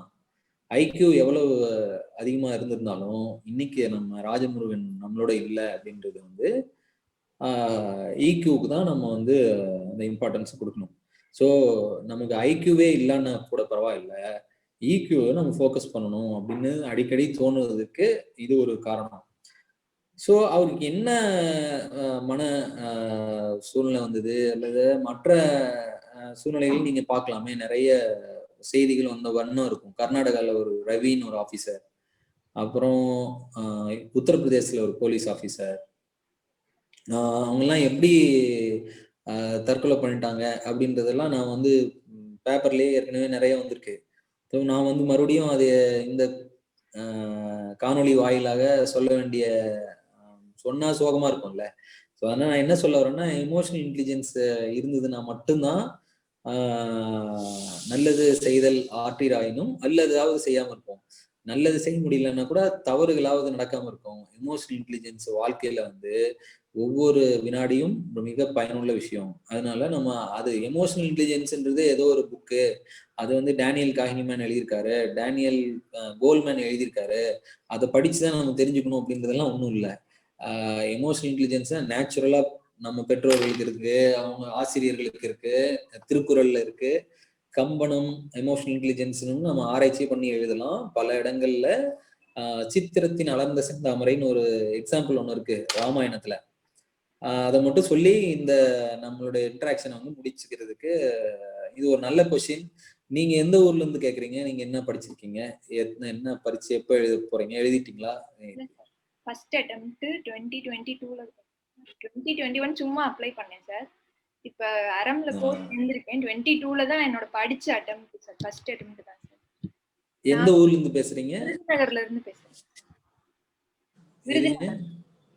ஐக்யூ எவ்வளவு அதிகமா இருந்திருந்தாலும் இன்னைக்கு நம்ம ராஜமுருகன் நம்மளோட இல்லை அப்படின்றது வந்து ஈக்யூக்கு தான் நம்ம வந்து அந்த இம்பார்ட்டன்ஸ் கொடுக்கணும். ஸோ நமக்கு ஐக்யூவே இல்லைன்னா கூட பரவாயில்ல, ஈக்யூவை நம்ம ஃபோக்கஸ் பண்ணணும் அப்படின்னு அடிக்கடி தோணுவதற்கு இது ஒரு காரணம். ஸோ அவருக்கு என்ன மன சூழ்நிலை வந்தது அல்லது மற்ற சூழ்நிலைகள் நீங்க பார்க்கலாமே, நிறைய செய்திகள் வந்த வண்ணம் இருக்கும். கர்நாடகாவில் ஒரு ரவின்னு ஒரு ஆஃபீஸர், அப்புறம் உத்தரப்பிரதேசத்துல ஒரு போலீஸ் ஆஃபீஸர், அவங்கெல்லாம் எப்படி தற்கொலை பண்ணிட்டாங்க அப்படின்றதெல்லாம் நான் வந்து பேப்பர்லயே ஏற்கனவே நிறைய வந்திருக்கு. ஸோ நான் வந்து மறுபடியும் அது இந்த காணொலி வாயிலாக சொல்ல வேண்டிய சொன்னா சோகமா இருக்கும்ல. ஸோ அதனால நான் என்ன சொல்ல வரேன்னா, எமோஷனல் இன்டெலிஜென்ஸ் இருந்ததுன்னா மட்டும்தான் நல்லது செய்தல் ஆற்றிராயினும் அல்லதாவது செய்யாம இருப்போம். நல்லது செய்ய முடியலன்னா கூட தவறுகளாவது நடக்காம இருக்கும். எமோஷனல் இன்டெலிஜென்ஸ் வாழ்க்கையில வந்து ஒவ்வொரு வினாடியும் மிக பயனுள்ள விஷயம். அதனால நம்ம அது எமோஷனல் இன்டெலிஜென்ஸ்ன்றது ஏதோ ஒரு புக்கு, அது வந்து டேனியல் காஹ்னிமேன் எழுதியிருக்காரு, டேனியல் கோல்மேன் எழுதியிருக்காரு, அதை படிச்சுதான் நம்ம தெரிஞ்சுக்கணும் அப்படின்றதெல்லாம் ஒன்றும் இல்லை. எமோஷனல் இன்டெலிஜென்ஸ் நேச்சுரலா நம்ம பெற்றோர்களுக்கு இருக்கு, அவங்க ஆசிரியர்களுக்கு இருக்கு, திருக்குறள்ல இருக்கு. கம்பனம் எமோஷனல் இன்டெலிஜென்ஸ்னு நம்ம ஆராய்ச்சி பண்ணி எழுதலாம். பல இடங்கள்ல சித்திரத்தின் அலர்ந்த செந்தாமரைன்னு ஒரு எக்ஸாம்பிள் ஒண்ணு இருக்கு ராமாயணத்துல. அதை மட்டும் சொல்லி இந்த நம்மளுடைய இன்டராக்ஷனை வந்து முடிச்சுக்கிறதுக்கு இது ஒரு நல்ல கொஸ்டின். நீங்க எந்த ஊர்ல இருந்து கேக்குறீங்க? நீங்க என்ன படிச்சிருக்கீங்க? என்ன பரீட்சை எப்ப எழுத போறீங்க? எழுதிட்டீங்களா? ஃபர்ஸ்ட் அட்டெம்ப்ட் 2022ல 2021 சும்மா அப்ளை பண்ணேன் சார். இப்ப அரம்ல கோர்ஸ் எழுந்திருக்கேன். 22ல தான் என்னோட படிச்ச அட்டெம்ப்ட் சார். ஃபர்ஸ்ட் அட்டெம்ப்ட் தான் சார். எந்த ஊர்ல இருந்து பேசுறீங்க? விருதுநகர்ல இருந்து பேசுறேன்.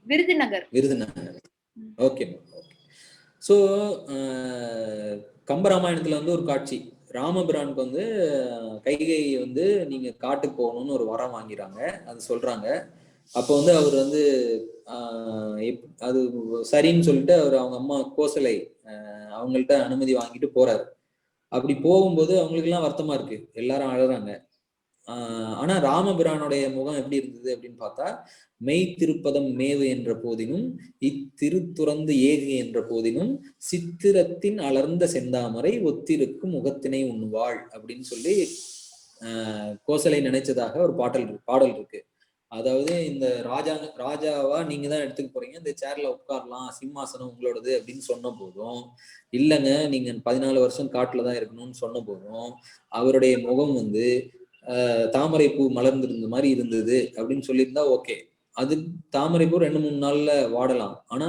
விருதுநகர். ஓகே. ஸோ கம்பராமாயணத்துல வந்து ஒரு காட்சி, ராமபிரானுக்கு வந்து கைகை வந்து நீங்க காட்டுக்கு போகணும்னு ஒரு வரம் வாங்கிறாங்க, அது சொல்றாங்க. அப்போ வந்து அவர் வந்து அது சரின்னு சொல்லிட்டு அவர் அவங்க அம்மா கோசலை அவங்கள்ட்ட அனுமதி வாங்கிட்டு போறாரு. அப்படி போகும்போது அவங்களுக்கு எல்லாம் வருத்தமா இருக்கு, எல்லாரும் அழுறாங்க. ஆனா ராமபிரானுடைய முகம் எப்படி இருந்தது அப்படின்னு பார்த்தா, மெய் திருப்பதம் மேவு என்ற போதினும் இத்திருத்துறந்து ஏகு என்ற போதினும் சித்திரத்தின் அலர்ந்த செந்தாமரை ஒத்திருக்கும் முகத்தினை உண்ணுவாள் அப்படின்னு சொல்லி கோசலை நினைச்சதாக ஒரு பாடல் இருக்கு. அதாவது இந்த ராஜாவா நீங்க தான் எடுத்துக்க போறீங்க, இந்த சேர்ல உட்காரலாம், சிம்மாசனம் உங்களோடது அப்படின்னு சொன்ன போதும், இல்லைங்க நீங்க 14 வருஷம் காட்டுல தான் இருக்கணும்னு சொன்ன போதும், அவருடைய முகம் வந்து தாமரை பூ மலர்ந்திருந்த மாதிரி இருந்தது அப்படின்னு சொல்லியிருந்தா ஓகே. அது தாமரை பூ 2-3 நாள்ல வாடலாம். ஆனா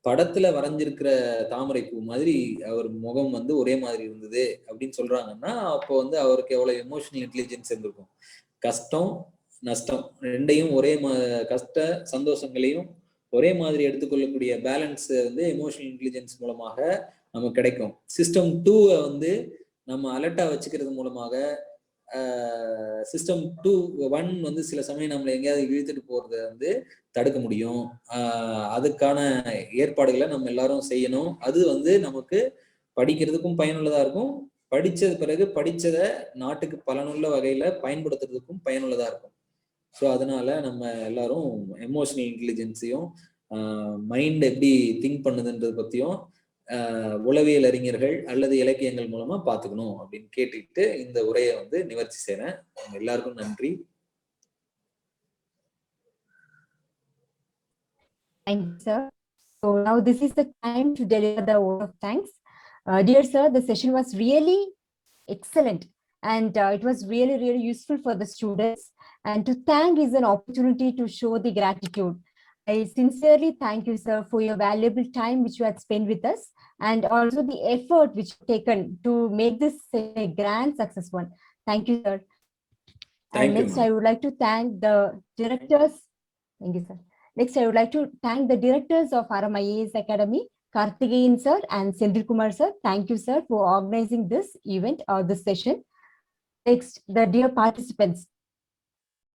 படத்துல வரைஞ்சிருக்கிற தாமரை பூ மாதிரி அவர் முகம் வந்து ஒரே மாதிரி இருந்தது அப்படின்னு சொல்றாங்கன்னா, அப்போ வந்து அவருக்கு எவ்வளவு எமோஷனல் இன்டெலிஜென்ஸ் இருந்திருக்கும். கஷ்டம் நஷ்டம் ரெண்டையும் கஷ்ட சந்தோஷங்களையும் ஒரே மாதிரி எடுத்துக்கொள்ளக்கூடிய பேலன்ஸ் வந்து எமோஷனல் இன்டெலிஜென்ஸ் மூலமாக நமக்கு கிடைக்கும். சிஸ்டம் 2 வந்து நம்ம அலர்ட்டா வச்சுக்கிறது மூலமாக சிஸ்டம் 1 வந்து சில சமயம் நம்மளை எங்கேயாவது இழுத்துட்டு போறத வந்து தடுக்க முடியும். அதுக்கான ஏற்பாடுகளை நம்ம எல்லாரும் செய்யணும். அது வந்து நமக்கு படிக்கிறதுக்கும் பயனுள்ளதா இருக்கும். படிச்சது பிறகு படிச்சதை நாட்டுக்கு பலனுள்ள வகையில பயன்படுத்துறதுக்கும் பயனுள்ளதா இருக்கும். ஸோ அதனால நம்ம எல்லாரும் எமோஷனல் இன்டெலிஜென்ஸையும் மைண்ட் எப்படி திங்க் பண்ணுதுன்றது பத்தியும் உளவியல் அறிஞர்கள் அல்லது இலக்கியங்கள் மூலமா பாத்துக்கணும் அப்படின்னு கேட்டுக்கிட்டு இந்த உரையை வந்து நிவர்த்தி செய்றேன். எல்லாருக்கும் நன்றி. Thank you, sir. So now this is the time to deliver the vote of thanks. Dear sir, the session was really excellent and it was really, really useful for the students. And to thank is an opportunity to show the gratitude. I sincerely thank you, sir, for your valuable time which you had spent with us and also the effort which you taken to make this a grand success one. Thank you, sir. Thank you, next, I would like to thank the directors. Thank you, sir. Next, I would like to thank the directors of Aram IAS Academy, Karthikeyan sir and Senthil Kumar sir. Thank you, sir, for organizing this event or this session. Next, the dear participants,